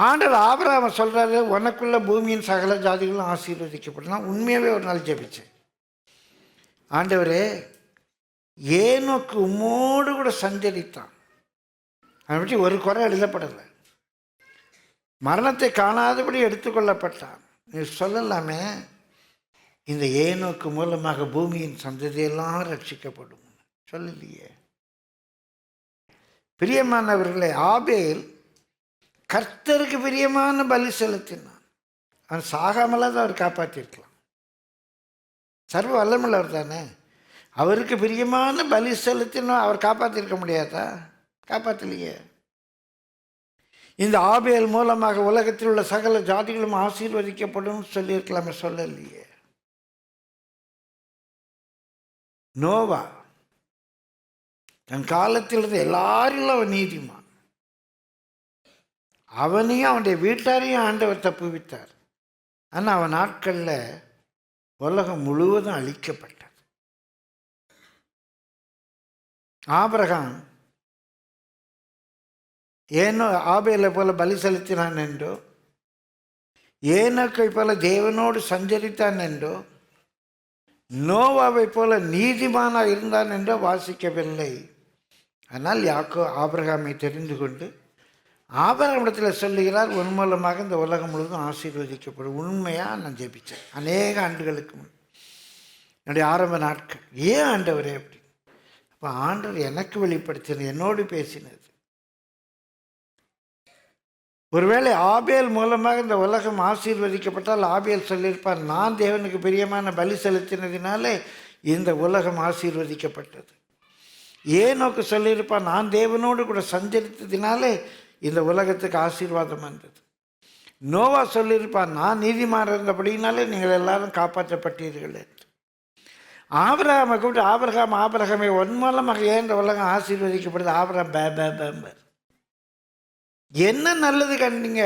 Speaker 2: ஆண்டவர் ஆபிரகாம சொல்கிறாரு, உனக்குள்ள பூமியின் சகல ஜாதிகளும் ஆசீர்வதிக்கப்படலாம். உண்மையாகவே ஒரு நாள் ஜெபிச்சேன், ஆண்டவரே ஏனோக்கு உம்மோடு கூட சஞ்சரித்தான், அதை பற்றி ஒரு குறை எழுதப்படலை, மரணத்தை காணாதபடி எடுத்துக்கொள்ளப்பட்டான். நீ சொல்லலாமே இந்த ஏனோக்கு மூலமாக பூமியின் சந்ததியெல்லாம் ரட்சிக்கப்படும், சொல்லலையே. பிரியமானவர்களே, ஆபேல் கர்த்தருக்கு பிரியமான பலி செலுத்தினான். அவன் சாகாமலாம் தான் அவர் காப்பாற்றிருக்கலாம். சர்வ வல்லமுள்ளவர் தானே, அவருக்கு பிரியமான பலி செலுத்தினோம், அவர் காப்பாற்றிருக்க முடியாதா? காப்பாற்றலையே. இந்த ஆபேல் மூலமாக உலகத்தில் உள்ள சகல ஜாதிகளும் ஆசீர்வதிக்கப்படும் சொல்லியிருக்கலாமே, சொல்லலையே. நோவா தன் காலத்தில் இருந்த எல்லாரிலும் அவன் நீதிமான். அவனையும் அவனுடைய வீட்டாரையும் ஆண்டவர் தப்புவித்தார். ஆனால் அவன் நாட்களில் உலகம் முழுவதும் அழிக்கப்பட்டது. ஆபிரகாம் ஏனோ ஆபேலை போல பலி செலுத்தினான் என்றோ, ஏனோக்கை போல தேவனோடு சஞ்சரித்தான் என்றோ, நோவாவை போல நீதிமானாக இருந்தான் என்றோ வாசிக்கவில்லை. ஆனால் ஆபிரகாமை தெரிந்து கொண்டு ஆபிரகாமிடத்தில் சொல்லுகிறார், உன் மூலமாக இந்த உலகம் முழுவதும் ஆசீர்வதிக்கப்படும். உண்மையாக நான் ஜெபித்தேன் அநேக ஆண்டுகளுக்கு முன், என்னுடைய ஆரம்ப நாட்கள். ஏன் ஆண்டவரே அப்படி? அப்போ ஆண்டவர் எனக்கு வெளிப்படுத்தினது, என்னோடு பேசினது. ஒருவேளை ஆபேல் மூலமாக இந்த உலகம் ஆசீர்வதிக்கப்பட்டால் ஆபேல் சொல்லியிருப்பார், நான் தேவனுக்கு பிரியமான பலி செலுத்தினதினாலே இந்த உலகம் ஆசீர்வதிக்கப்பட்டது. ஏனோக்கு சொல்லியிருப்பார், நான் தேவனோடு கூட சஞ்சரித்ததினாலே இந்த உலகத்துக்கு ஆசீர்வாதம் வந்தது. நோவா சொல்லியிருப்பார், நான் நீதிமான் இருந்தபடினாலே நீங்கள் எல்லாரும் காப்பாற்றப்பட்டீர்கள் என்று. ஆபிரகாமை கூப்பிட்டு ஆபிரகாமே உன் மூலமாக ஏன் இந்த உலகம் ஆசீர்வதிக்கப்படுது? ஆபிரகாம் பே பே பேம்பர். என்ன நல்லது கண்டீங்க?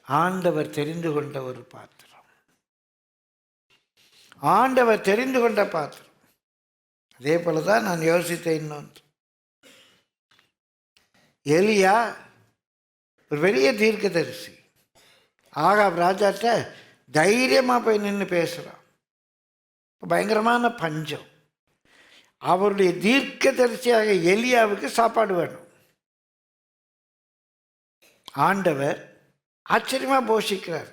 Speaker 2: ஆண்டவர் தெரிந்து கொண்ட ஒரு பாத்திரம், ஆண்டவர் தெரிந்து கொண்ட பாத்திரம். அதே போல தான் நான் யோசித்தேன். இன்னொன்று, எலியா ஒரு பெரிய தீர்க்கதரிசி. ஆகாப் ராஜாட்ட தைரியமாக போய் நின்று பேசுகிறான். பயங்கரமான பஞ்சம். அவருடைய தீர்க்கதரிசியாக எலியாவுக்கு சாப்பாடு வேணும். ஆண்டவர் ஆச்சரியமாக போஷிக்கிறார்.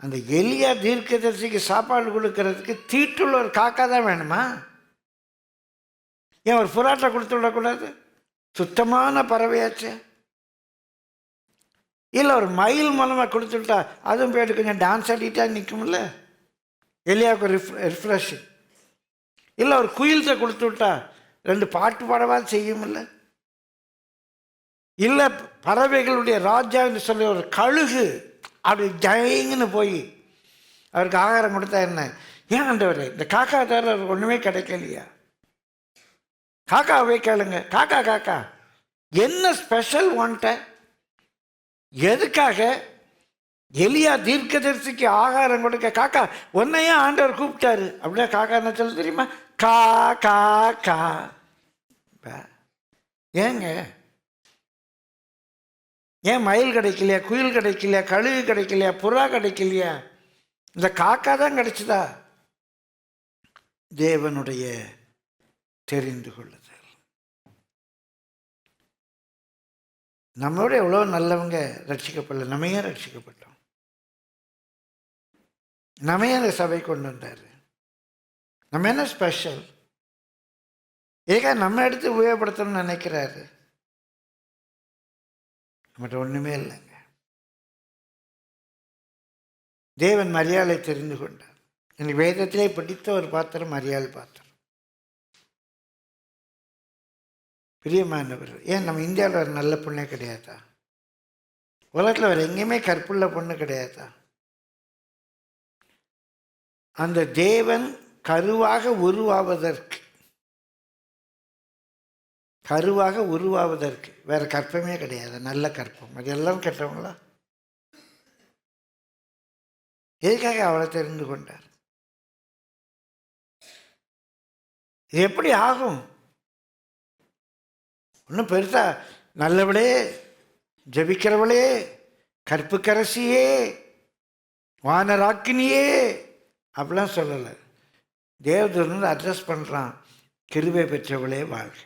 Speaker 2: அந்த எலியா தீர்க்கதரிசிக்கு சாப்பாடு கொடுக்கறதுக்கு தீட்டுள்ள ஒரு காக்கா தான் வேணுமா? ஏன் ஒரு புறாட்டை கொடுத்து விடக்கூடாது? சுத்தமான பறவையாச்சு. இல்லை ஒரு மயில் மூலமாக கொடுத்துட்டா அதுவும் போய்ட்டு கொஞ்சம் டான்ஸ் ஆடிட்டா நிற்கும்ல, எலியாவுக்கு ரிஃப்ரெஷ். இல்லை ஒரு குயில்கிட்ட கொடுத்து விட்டா 2 பாட்டு பாடவாது செய்யுமில்ல. இல்லை பறவைகளுடைய ராஜா என்று சொல்லி ஒரு கழுகு அப்படி ஜயங்கன்னு போய் அவருக்கு ஆகாரம் கொடுத்தா என்ன? ஏன் ஆண்டவரே, இந்த காக்கா தவிர அவருக்கு ஒன்றுமே கிடைக்கலையா? காக்காவே கேளுங்க. காக்கா காக்கா என்ன ஸ்பெஷல் வாண்ட? எதுக்காக எலியா தீர்க்கதரிசிக்கு ஆகாரம் கொடுக்க காக்கா ஒன்னையும் ஆண்டவர் கூப்பிட்டாரு? அப்படியே காக்கா என்ன சொல்ல தெரியுமா? கா கா கா. ஏங்க, ஏன் மயில் கிடைக்கலையா, குயில் கிடைக்கலையா, கழுகு கிடைக்கலையா, புறா கிடைக்கலையா? இந்த காக்கா தான் கிடைச்சதா? தேவனுடைய தெரிந்து கொள்ளுதல். நம்மளோட எவ்வளோ நல்லவங்க ரட்சிக்கப்படல, நம்ம ஏன் ரட்சிக்கப்பட்டோம்? நம்ம ஏன் அந்த சபை கொண்டு வந்தார்? நம்ம என்ன ஸ்பெஷல்? ஏகா நம்ம எடுத்து உபயோகப்படுத்தணும்னு நினைக்கிறாரு? நம்மகிட்ட ஒன்றுமே இல்லைங்க. தேவன் மரியாதை தெரிந்து கொண்டார். எனக்கு வேதத்திலே பிடித்த ஒரு பாத்திரம் மரியாதை பாத்திரம். பிரியமானவர், ஏன் நம்ம இந்தியாவில் ஒரு நல்ல பொண்ணே கிடையாதா? உலகத்தில் வேறு எங்கேயுமே கற்புள்ள பொண்ணு கிடையாதா? அந்த தேவன் கருவாக உருவாவதற்கு வேற கற்பமே கிடையாது. நல்ல கற்பம். அது எல்லாம் கெட்டவங்களா? எதுக்காக அவளை தெரிந்து கொண்டார்? இது எப்படி ஆகும்? ஒன்றும் பெருசா நல்லவளே, ஜபிக்கிறவளே, கற்புக்கரசியே, வானராக்கினியே அப்படிலாம் சொல்லலை. தேவதூதன் அட்ரஸ் பண்ணுறான், கிருபை பெற்றவளே வாழ்க.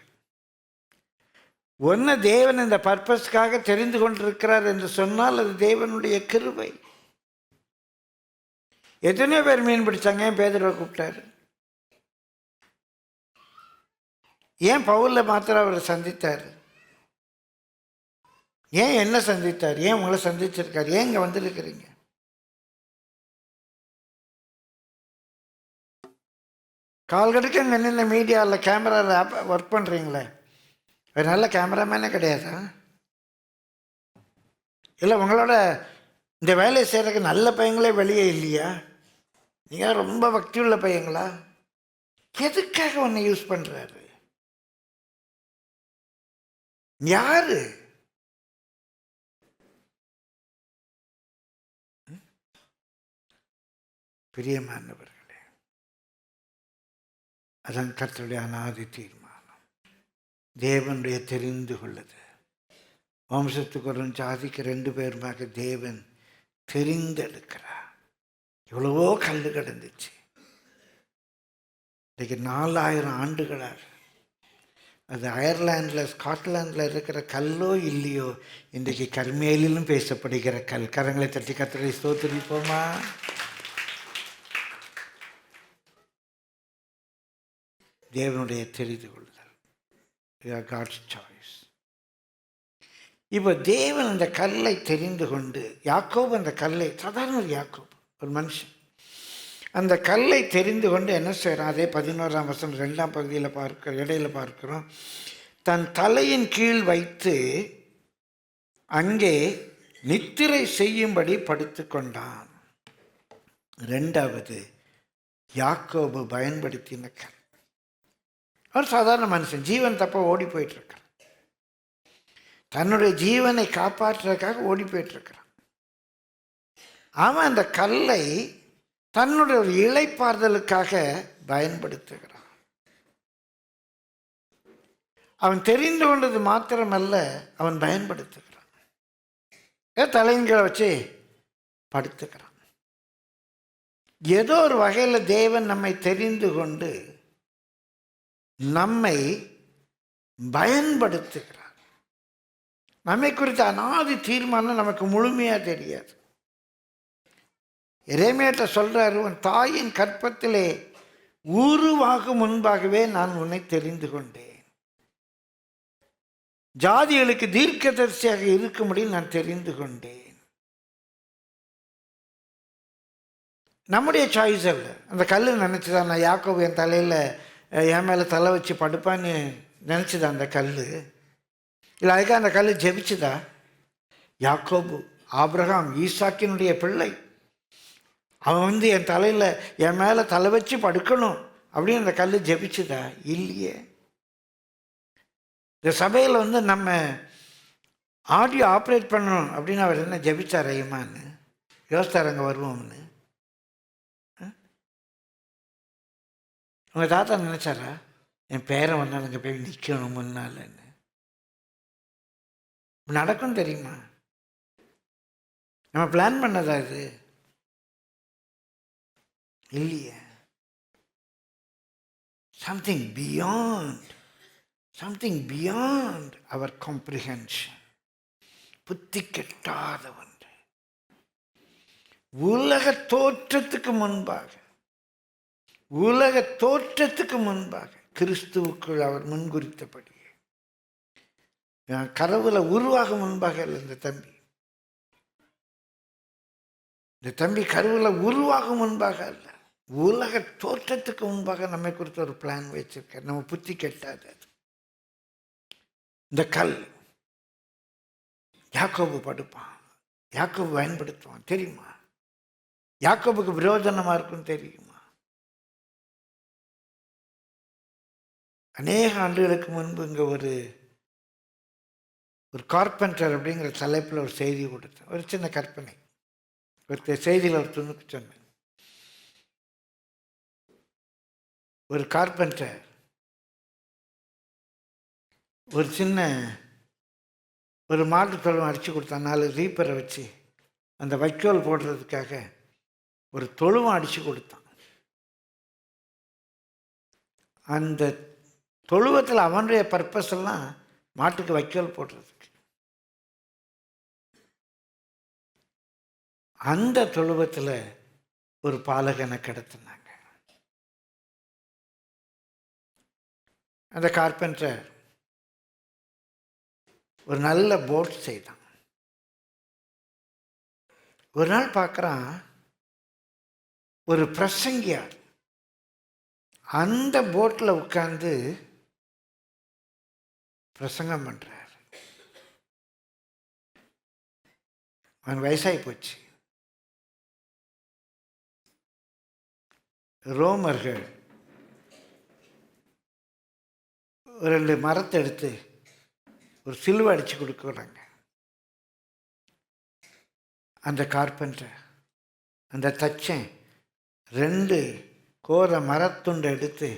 Speaker 2: ஒன்று தேவன் இந்த பர்பஸ்க்காக தெரிந்து கொண்டிருக்கிறார் என்று சொன்னால் அது தேவனுடைய கிருபை. எத்தனையோ பேர் மீன் பிடிச்சாங்க, ஏன் பேதுருவை கூப்பிட்டாரு? ஏன் பவுலில் மாத்திரம் அவரை சந்தித்தார்? ஏன் என்ன சந்தித்தார்? ஏன் உங்களை சந்திச்சிருக்கார்? ஏன் இங்கே வந்துருக்கிறீங்க? கால்கடுக்க இங்கே நின்று மீடியாவில் கேமராவில் ஒர்க் பண்ணுறீங்களே, ஒரு நல்ல கேமராமேனே கிடையாதா? இல்லை உங்களோட இந்த வேலையை செய்கிறதுக்கு நல்ல பையங்களே வெளியே இல்லையா? நீங்கள் ரொம்ப பக்தி உள்ள பையங்களா? எதுக்காக ஒன்று யூஸ் பண்ணுறாரு? யாரு? பிரியமானவர்களே, அதான் கர்த்தருடைய அநாதி தீர்மானம். தேவனுடைய தெரிந்து கொள்ளுது. வம்சத்துக்கு ஒரு ஜாதிக்கு 2 பேருமாக தேவன் தெரிந்தெடுக்கிறார். எவ்வளவோ கல் கிடந்துச்சு. இன்றைக்கு 4000 ஆண்டுகளாக அது அயர்லாண்டில், ஸ்காட்லாண்டில் இருக்கிற கல்லோ இல்லையோ, இன்றைக்கு கர்மேலிலும் பேசப்படுகிற கல். கரங்களை தட்டி கர்த்தரை ஸ்தோத்திரிப்போமா? தேவனுடைய தெரிந்து கொள்ளுதல், காட்ஸ் சாய்ஸ். இப்போ தேவன் அந்த கல்லை தெரிந்து கொண்டு, யாக்கோபு அந்த கல்லை, சாதாரண ஒரு யாக்கோபு, ஒரு மனுஷன், அந்த கல்லை தெரிந்து கொண்டு என்ன செய்கிறான்? அதே 11ஆம் வசனம் 2ஆம் பகுதியில் இடையில பார்க்கிறோம். தன் தலையின் கீழ் வைத்து அங்கே நித்திரை செய்யும்படி படுத்து கொண்டான். 2வது, யாக்கோபு பயன்படுத்தின கல். அவர் சாதாரண மனுஷன், ஜீவன் தப்ப ஓடி போயிட்டுருக்கார். தன்னுடைய ஜீவனை காப்பாற்றுறதுக்காக ஓடி போயிட்டுருக்கிறான். அவன் அந்த கல்லை தன்னுடைய ஒரு இளைப்பாறுதலுக்காக பயன்படுத்துகிறான். அவன் தெரிந்து கொண்டது மாத்திரமல்ல, அவன் பயன்படுத்துகிறான். தலைங்களை வச்சு படுத்துக்கிறான். ஏதோ ஒரு வகையில் தேவன் நம்மை தெரிந்து கொண்டு நம்மை பயன்படுத்துகிறார். நம்மை குறித்த அனாதி தீர்மானம் நமக்கு முழுமையாக தெரியாது. எரேமியாட்ட சொல்றாரு, உன் தாயின் கற்பத்திலே உருவாகும் முன்பாகவே நான் உன்னை தெரிந்து கொண்டேன். ஜாதிகளுக்கு தீர்க்கதரிசியாக இருக்கும்படி நான் தெரிந்து கொண்டேன். நம்முடைய சாய்ஸ் அல்ல. அந்த கல் நினச்சிதான் நான் யாக்கோபு என் தலையில் என் மேலே தலை வச்சு படுப்பான்னு நினச்சிதா அந்த கல்? இல்லை அதுக்காக அந்த கல் ஜெபிச்சுதா? யாக்கோபு ஆபிரகாம் ஈசாக்கினுடைய பிள்ளை, அவன் என் தலையில் என் மேலே தலை வச்சு படுக்கணும் அப்படின்னு அந்த கல் ஜெபிச்சுதா? இல்லையே. இந்த சபையில் நம்ம ஆடியோ ஆப்ரேட் பண்ணணும் அப்படின்னு அவர் என்ன ஜெபிச்சார் ஐயமான்னு யோசித்தார் அங்கே வருவோம்னு? உங்கள் தாத்தா நினச்சாரா என் பேரன் வந்தால் அங்கே போய் நிற்கணும் முன்னாலன்னு? நடக்கும் தெரியுமா? நம்ம பிளான் பண்ணதா இது? இல்லையே. something beyond our comprehension. புத்தி கெட்டாத ஒன்று. உலக தோற்றத்துக்கு முன்பாக கிறிஸ்துவுக்குள் அவர் முன்குறித்தபடி கருவுல உருவாக முன்பாக இல்லை இந்த தம்பி கருவுல உருவாக முன்பாக அல்ல, உலக தோற்றத்துக்கு முன்பாக நம்மை குறித்து ஒரு பிளான் வச்சிருக்கார். நம்ம புத்தி கெட்டாது. இந்த கல் யாக்கோபு படுப்பான், யாக்கோபு பயன்படுத்துவான் தெரியுமா? யாக்கோபுக்கு பிரயோஜனமா இருக்குன்னு தெரியுமா? அநேக ஆண்டுகளுக்கு முன்பு இங்கே ஒரு கார்பெண்டர் அப்படிங்கிற தலைப்பில் ஒரு செய்தி கொடுத்தேன். ஒரு சின்ன கற்பனை, ஒரு செய்தியில் ஒரு துணுக்கு சொன்னேன். ஒரு கார்பெண்டர் ஒரு சின்ன ஒரு மாட்டு தொழுவம் அடித்து கொடுத்தான். 4 ரீப்பரை வச்சு அந்த வைக்கோல் போடுறதுக்காக ஒரு தொழுவம் அடித்து கொடுத்தான். அந்த தொழுவத்தில் அவனுடைய பர்பஸ் எல்லாம் மாட்டுக்கு வைக்கோல் போடுறதுக்கு. அந்த தொழுவத்தில் ஒரு பாலகனை கிடத்தினாங்க. அந்த கார்பெண்டர் ஒரு நல்ல போட் செய்தான். ஒரு நாள் பார்க்குறான், ஒரு பிரசங்கியார் அந்த போட்டில் உட்கார்ந்து பிரசங்கம் பண்ணுறார். அவன் வயசாகி போச்சு. ரோமர்கள் ஒரு 2 மரத்தை எடுத்து ஒரு சிலுவை அடித்து கொடுக்குறாங்க. அந்த கார்பெண்டர், அந்த தச்சன் 2 கோர மரத்துண்டை எடுத்து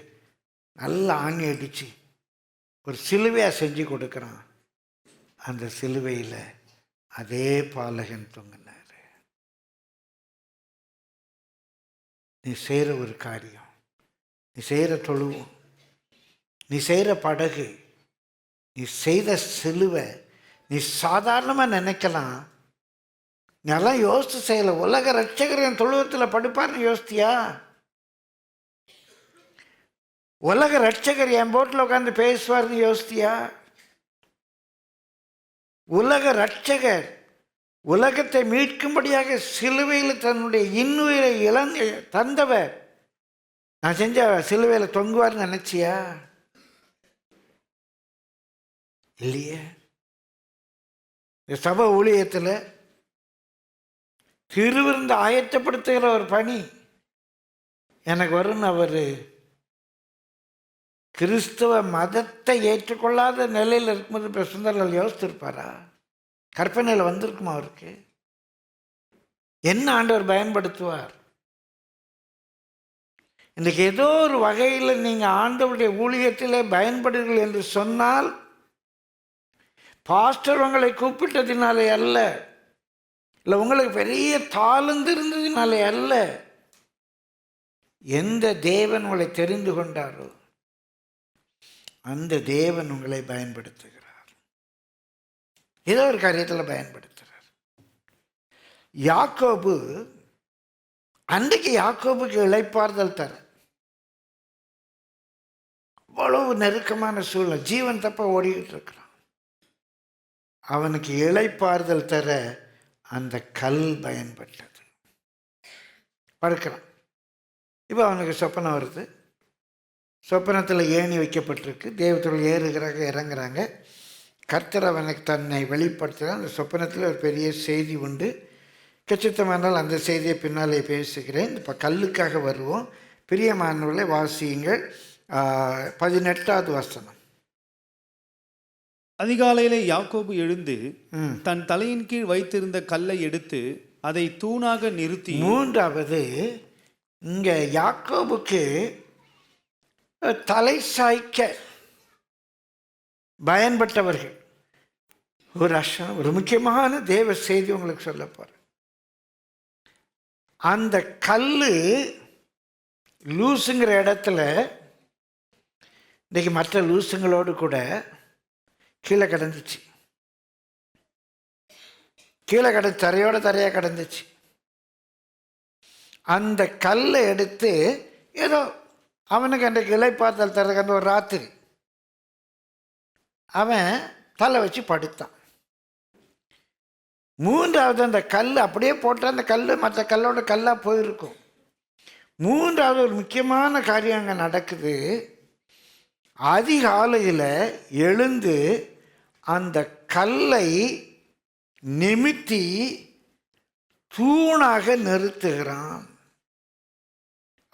Speaker 2: நல்லா ஆணி அடித்து ஒரு சிலுவையாக செஞ்சு கொடுக்குறான். அந்த சிலுவையில் அதே பாலகன் தொங்கினார். நீ செய்கிற ஒரு காரியம், நீ செய்கிற தொழுவம், நீ செய்கிற படகு, நீ செய்த சிலுவை, நீ சாதாரணமாக நினைக்கலாம். நீ எல்லாம் யோசித்து செய்யலை. உலக ரட்சகர் என் தொழுவத்தில் படுப்பார்னு யோசித்தியா? உலக ரட்சகர் என் போட்டில் உட்காந்து பேசுவார்னு யோசித்தியா? உலக ரட்சகர் உலகத்தை மீட்கும்படியாக சிலுவையில் தன்னுடைய இன்னுயிரை தந்தவர் நான் செஞ்ச சிலுவையில் தொங்குவார்னு நினைச்சியா? இல்லையே. இந்த சபை ஊழியத்தில் திருவிருந்து ஆயத்தப்படுத்துகிற ஒரு பணி, எனக்கு வரும்னு அவர் கிறிஸ்தவ மதத்தை ஏற்றுக்கொள்ளாத நிலையில் இருக்கும்போது இப்போ சுந்தரலால் யோசித்திருப்பாரா? கற்பனையில் வந்திருக்குமா அவருக்கு? என்ன ஆண்டவர் பயன்படுத்துவார்? இன்றைக்கு ஏதோ ஒரு வகையில் நீங்கள் ஆண்டவருடைய ஊழியத்திலே பயன்படுங்கள் என்று சொன்னால், பாஸ்டர் உங்களை கூப்பிட்டதினாலே அல்ல, இல்லை உங்களுக்கு பெரிய தாளந்து இருந்ததினாலே அல்ல, எந்த தேவன் உங்களை தெரிந்து கொண்டாரோ அந்த தேவன் உங்களை பயன்படுத்துகிறார். ஏதோ ஒரு காரியத்தில் பயன்படுத்துகிறார். யாக்கோபு, அன்றைக்கு யாக்கோபுக்கு இளைப்பாறுதல் தர அவ்வளவு நெருக்கமான சூழ்நிலை, ஜீவன் தப்ப ஓடிக்கிட்டு இருக்கிறான். அவனுக்கு இளைப்பாறுதல் தர அந்த கல் பயன்பட்டது. படுக்கிறான். இப்போ அவனுக்கு சொப்பனம் வருது. சொப்பனத்தில் ஏணி வைக்கப்பட்டிருக்கு. தேவதூதர்கள் ஏறுகிறாங்க, இறங்குறாங்க. கர்த்தர் அவனுக்கு தன்னை வெளிப்படுத்துகிறார். அந்த சொப்பனத்தில் ஒரு பெரிய செய்தி உண்டு. கச்சித்தமானால் அந்த செய்தியை பின்னாலே பேசுகிறேன். இப்போ கல்லுக்காக வருவோம். பிரியமானவர்களை வாசியுங்கள். 18வது வசனம்.
Speaker 3: அதிகாலையிலே யாக்கோபு எழுந்து தன் தலையின் கீழ் வைத்திருந்த கல்லை எடுத்து அதை தூணாக நிறுத்தி.
Speaker 2: மூன்றாவது, இங்க யாக்கோபுக்கு தலை சாய்க்க பயன்பட்டவர்கள். ஒரு முக்கியமான தேவ செய்தி உங்களுக்கு சொல்ல போறேன். அந்த கல்லு லூசுங்கிற இடத்துல இன்னைக்கு மற்ற லூசுங்களோடு கூட கீழே கிடந்துச்சு. கீழே தரையோட தரையாக கிடந்துச்சு. அந்த கல்லை எடுத்து ஏதோ அவனுக்கு அன்றைக்கு இளைப்பாறுதல் தரக்கு அந்த ஒரு ராத்திரி அவன் தலை வச்சு படுத்தான். மூன்றாவது, அந்த கல் அப்படியே போட்டு அந்த கல் மற்ற கல்லோட கல்லாக போயிருக்கும். மூன்றாவது ஒரு முக்கியமான காரியம் அங்கே நடக்குது. அதிகாலையில் எழுந்து அந்த கல்லை நிமித்தி தூணாக நிறுத்துகிறான்.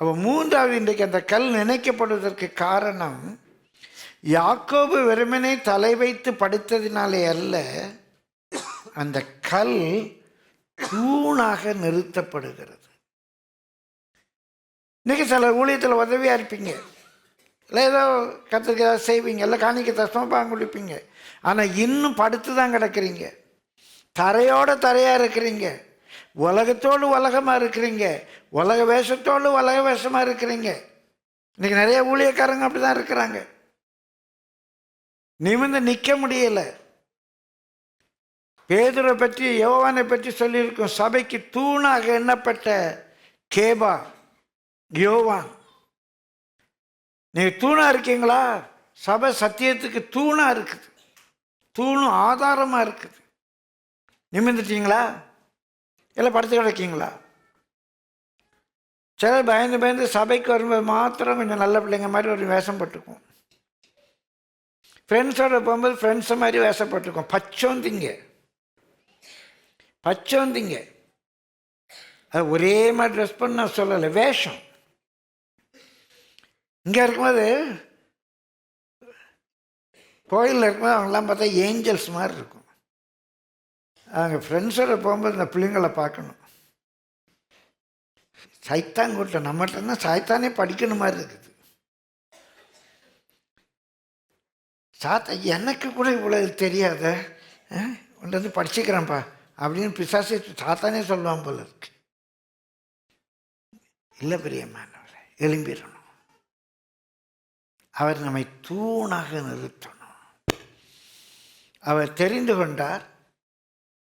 Speaker 2: அவன் மூன்றாவது, இன்றைக்கு அந்த கல் நினைக்கப்படுவதற்கு காரணம் யாக்கோபு வெறுமனே தலை வைத்து படுத்ததினாலே அல்ல, அந்த கல் தூணாக நிறுத்தப்படுகிறது. இன்னைக்கு சில ஊழியத்தில் உதவியாக இருப்பீங்க, இல்லை ஏதோ கற்றுக்கு ஏதாவது செய்வீங்க, இல்லை காணிக்க தசமாக குளிப்பீங்க. ஆனால் இன்னும் படுத்து தான் கிடக்கிறீங்க. தரையோட தரையாக இருக்கிறீங்க. உலகத்தோடு உலகமாக இருக்கிறீங்க. உலக வேஷத்தோடு உலக வேஷமாக இருக்கிறீங்க. இன்றைக்கி நிறைய ஊழியக்காரங்க அப்படி தான் இருக்கிறாங்க. நிமிர்ந்து நிற்க முடியலை. பேதுரை பற்றி யோவானை பற்றி சொல்லியிருக்கோம். சபைக்கு தூணாக எண்ணப்பட்ட கேபா யோவான். நீங்கள் தூணாக இருக்கீங்களா? சபை சத்தியத்துக்கு தூணாக இருக்குது. தூணும் ஆதாரமாக இருக்குது. நிமிர்ந்துட்டீங்களா? இல்லை படுத்து கிடக்கீங்களா? சிலர் பயந்து பயந்து சபைக்கு வரும்போது மாத்திரம் கொஞ்சம் நல்ல பிள்ளைங்க மாதிரி ஒரு வேஷம் போட்டுக்குவோம். ஃப்ரெண்ட்ஸோடு போகும்போது ஃப்ரெண்ட்ஸை மாதிரி வேஷப்பட்டுக்குவோம். பச்சோந்திங்க அது ஒரே மாதிரி ட்ரெஸ் பண்ண நான் சொல்லலை, வேஷம். இங்கே இருக்கும்போது கோயிலில் இருக்கும்போது அவங்களாம் பார்த்தா ஏஞ்சல்ஸ் மாதிரி இருக்கும். அங்கே ஃப்ரெண்ட்ஸோட போகும்போது இந்த பிள்ளைங்களை பார்க்கணும். சைத்தான் கூட்டம். நம்மகிட்ட தான் சைத்தானே படிக்கணும் மாதிரி இருக்குது. எனக்கு கூட இவ்வளோ தெரியாத ஒன்று வந்து படிச்சுக்கிறேன்ப்பா அப்படின்னு பிசாசு சாத்தானே சொல்லுவான் போல இருக்கு. இல்லை பிரியமானவரை, எழும்பிடணும். அவர் நம்மை தூணாக நிறுத்தணும். அவர் தெரிந்து கொண்டார்,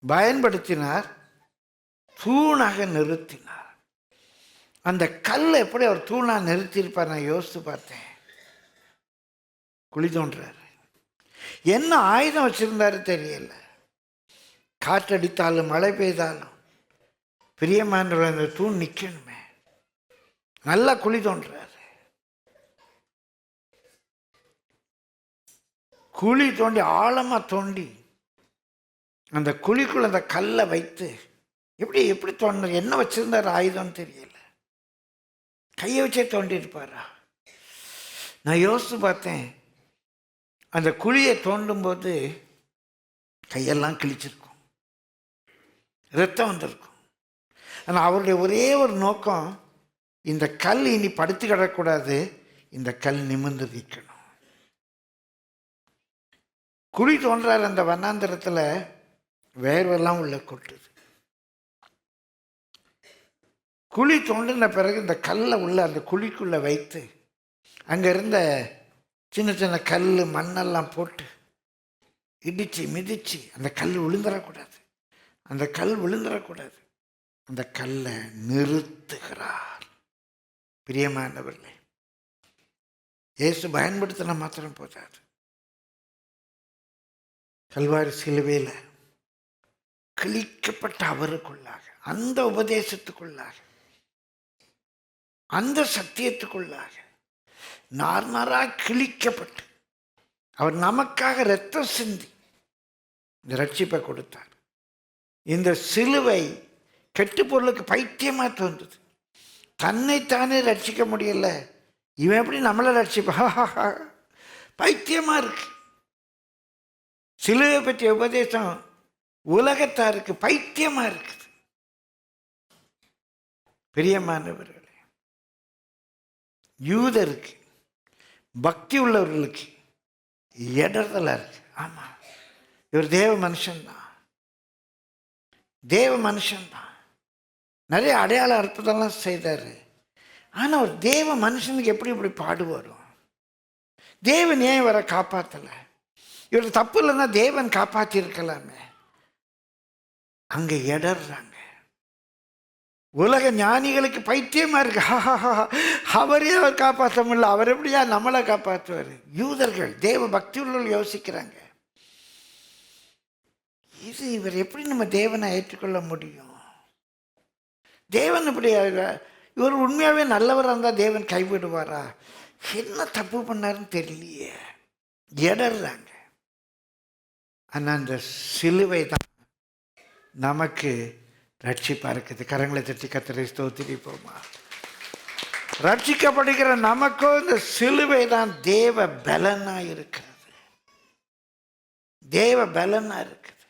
Speaker 2: பயன்படுத்தினார், தூணாக நிறுத்தினார். அந்த கல்லை எப்படி அவர் தூணாக நிறுத்தியிருப்பார் நான் யோசித்து பார்த்தேன். குழி தோன்றார். என்ன ஆயுதம் வச்சிருந்தாரு தெரியல. காற்றடித்தாலும் மழை பெய்தாலும் பிரியமான அந்த தூண் நிற்கணுமே. நல்லா குழி தோன்றாரு. குழி தோண்டி ஆழமாக தோண்டி அந்த குழிக்குள்ள அந்த கல்லை வைத்து எப்படி தோன்ற என்ன வச்சிருந்தார் ஆயுதம் தெரியல. கையை வச்சே தோண்டியிருப்பாரா? நான் யோசித்து பார்த்தேன். அந்த குழியை தோண்டும்போது கையெல்லாம் கிழிச்சிருக்கும், ரத்தம் வந்திருக்கும். ஆனால் அவருடைய ஒரே ஒரு நோக்கம், இந்த கல் இனி படுத்து கிடக்கூடாது, இந்த கல் நிமிர்ந்து நிற்கணும். குழி தோன்றார் அந்த வண்ணாந்திரத்தில், வேர்வெல்லாம் உள்ள கொட்டுது. குழி தோண்டின பிறகு இந்த கல்லை உள்ள அந்த குழிக்குள்ளே வைத்து அங்கே இருந்த சின்ன சின்ன கல் மண்ணெல்லாம் போட்டு இடித்து மிதித்து அந்த கல் விழுந்துடக்கூடாது, அந்த கல் விழுந்துடக்கூடாது, அந்த கல்லை நிறுத்துகிறார். பிரியமானவர்களே, இயேசு பயன்படுத்தின மாத்திரம் போதாது. கல்வாரி சிலுவையில் கிழிக்கப்பட்ட அவருக்குள்ளாக, அந்த உபதேசத்துக்குள்ளாக, அந்த சத்தியத்துக்குள்ளாக நார் நாராக கிழிக்கப்பட்டு அவர் நமக்காக இரத்தம் சிந்தி இந்த ரட்சிப்பை கொடுத்தார். இந்த சிலுவை கெட்டு பொருளுக்கு பைத்தியமாக தோன்றுது. தன்னைத்தானே ரட்சிக்க முடியல, இவன் எப்படி நம்மளை ரட்சிப்பா? பைத்தியமாக இருக்கு. சிலுவை பற்றிய உபதேசம் உலகத்தாருக்கு பைத்தியமாக இருக்குது. பிரியமானவர்களே, யூதருக்கு, பக்தி உள்ளவர்களுக்கு இடர்தலாக இருக்கு. ஆமாம், இவர் தேவ மனுஷன்தான், தேவ மனுஷன்தான், நிறைய அடையாள அற்புதம்லாம் செய்தார். ஆனால் ஒரு தேவ மனுஷனுக்கு எப்படி இப்படி பாடு வரும்? தேவன் ஏன் இவரை காப்பாற்றலை? இவர் தப்பு இல்லைன்னா தேவன் காப்பாற்றிருக்கலாமே. அங்கே இடர்றாங்க. உலக ஞானிகளுக்கு பைத்தியமாக இருக்கு. அவரே அவர் காப்பாற்ற முடியல, அவர் எப்படியா நம்மளை காப்பாற்றுவார்? யூதர்கள், தேவ பக்தி உள்ளவர்கள் யோசிக்கிறாங்க, இது இவர் எப்படி நம்ம தேவனை ஏற்றுக்கொள்ள முடியும்? தேவன் இப்படி, இவர் உண்மையாகவே நல்லவராக இருந்தால் தேவன் கைவிடுவாரா? என்ன தப்பு பண்ணாருன்னு தெரியலையே. இடர்றாங்க. ஆனால் அந்த சிலுவை தான் நமக்கு ரட்சிப்பாக இருக்குது. கரங்களை தட்டி கர்த்தரை ஸ்தோத்திரிப்போமா. ரட்சிக்கப்படுகிற நமக்கோ இந்த சிலுவை தான் தேவ பலனாக இருக்கிறது, தேவ பலனாக இருக்குது.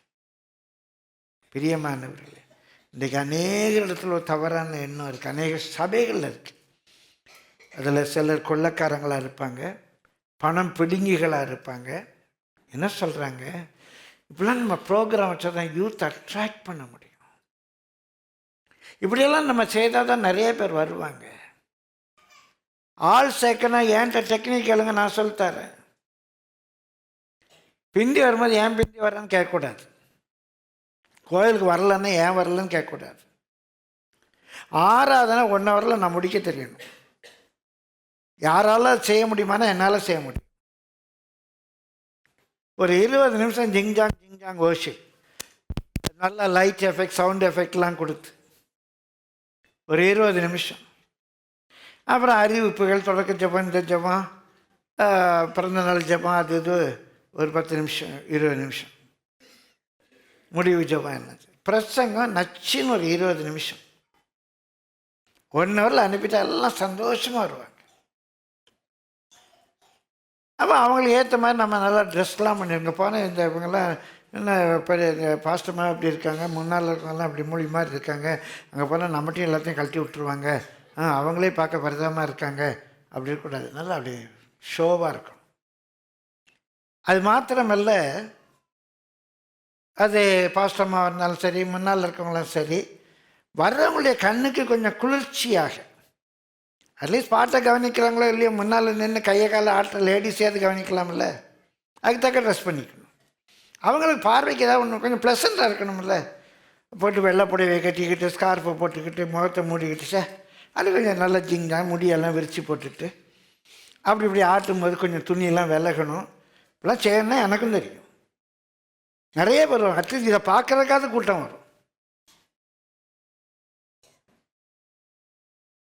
Speaker 2: பிரியமானவர்களே, இன்றைக்கு அநேக இடத்துல ஒரு தவறான எண்ணம் இருக்குது, அநேக சபைகளில் இருக்குது. அதில் சிலர் கொள்ளைக்காரங்களாக இருப்பாங்க, பணம் பிடுங்கிகளாக இருப்பாங்க. என்ன சொல்கிறாங்க, இப்படிலாம் நம்ம ப்ரோக்ராம் வச்சா தான் யூத் அட்ராக்ட் பண்ண முடியும், இப்படியெல்லாம் நம்ம செய்தால் தான் நிறைய பேர் வருவாங்க. ஆள் சேர்க்கணும், ஏன்ட்ட டெக்னிக் கேளுங்க, நான் சொல்லித்தரேன். பிந்தி வரும்போது ஏன் பிந்தி வரேன்னு கேட்கக்கூடாது, கோயிலுக்கு வரலன்னா ஏன் வரலன்னு கேட்கக்கூடாது. ஆராதனை 1 ஹவரில் நான் முடிக்க தெரியணும். யாரால் செய்ய முடியுமானா என்னால் செய்ய முடியும். ஒரு 20 நிமிஷம் ஜிங்ஜாங் ஜிங்ஜாங் ஓஷி, நல்லா லைட் எஃபெக்ட், சவுண்ட் எஃபெக்ட்லாம் கொடுத்து ஒரு 20 நிமிஷம். அப்புறம் அறிவிப்புகள், தொடக்க ஜபம், இந்த ஜபம், பிறந்தநாள் ஜபம், அது இது ஒரு 10 நிமிஷம், 20 நிமிஷம். முடிவு ஜபம் என்னது, பிரசங்கம் நச்சுன்னு ஒரு 20 நிமிஷம். 1 ஹவரில் அனுப்பிட்டா எல்லாம் சந்தோஷமாக வருவாங்க. அப்போ அவங்களுக்கு ஏற்ற மாதிரி நம்ம நல்லா ட்ரெஸ்லாம் பண்ணிருங்க. போனால் இந்த இவங்கெல்லாம் என்ன பெரிய பாஸ்டமாக அப்படி இருக்காங்க, முன்னால் இருக்கவங்கலாம் அப்படி மொழி மாதிரி இருக்காங்க, அங்கே போனால் நம்மகிட்டையும் எல்லாத்தையும் கழட்டி விட்டுருவாங்க, அவங்களே பார்க்க பரிதமாக இருக்காங்க, அப்படி இருக்கக்கூடாது. நல்லா அப்படி ஷோவாக இருக்கும். அது மாத்திரமல்ல, அது பாஸ்டமாக இருந்தாலும் சரி, முன்னால் இருக்கவங்களாம் சரி, வர்றவங்களுடைய கண்ணுக்கு கொஞ்சம் குளிர்ச்சியாக, அட்லீஸ்ட் பாட்டை கவனிக்கிறாங்களோ இல்லையோ, முன்னால் நின்று கையை காலை ஆட்டுற லேடிஸையாவது கவனிக்கலாம்ல, அதுக்கு தக்க ட்ரெஸ் பண்ணிக்கணும். அவங்களுக்கு பார்வைக்கு ஏதாவது ஒன்று கொஞ்சம் ப்ளசண்ட்டாக இருக்கணும்ல. போட்டு வெள்ளை புடவை கட்டிக்கிட்டு, ஸ்கார்ஃபை போட்டுக்கிட்டு, முகத்தை மூடிக்கிட்டு, அது கொஞ்சம் நல்லா ஜிங்காக முடியெல்லாம் விரித்து போட்டுட்டு அப்படி இப்படி ஆட்டும்போது கொஞ்சம் துணியெல்லாம் விலகணும். இப்படிலாம் செய்யணும்னா எனக்கும் தெரியும். நிறைய பேர் வரும், அட்லீஸ்ட் இதை பார்க்குறதுக்காவது கூட்டம் வரும்.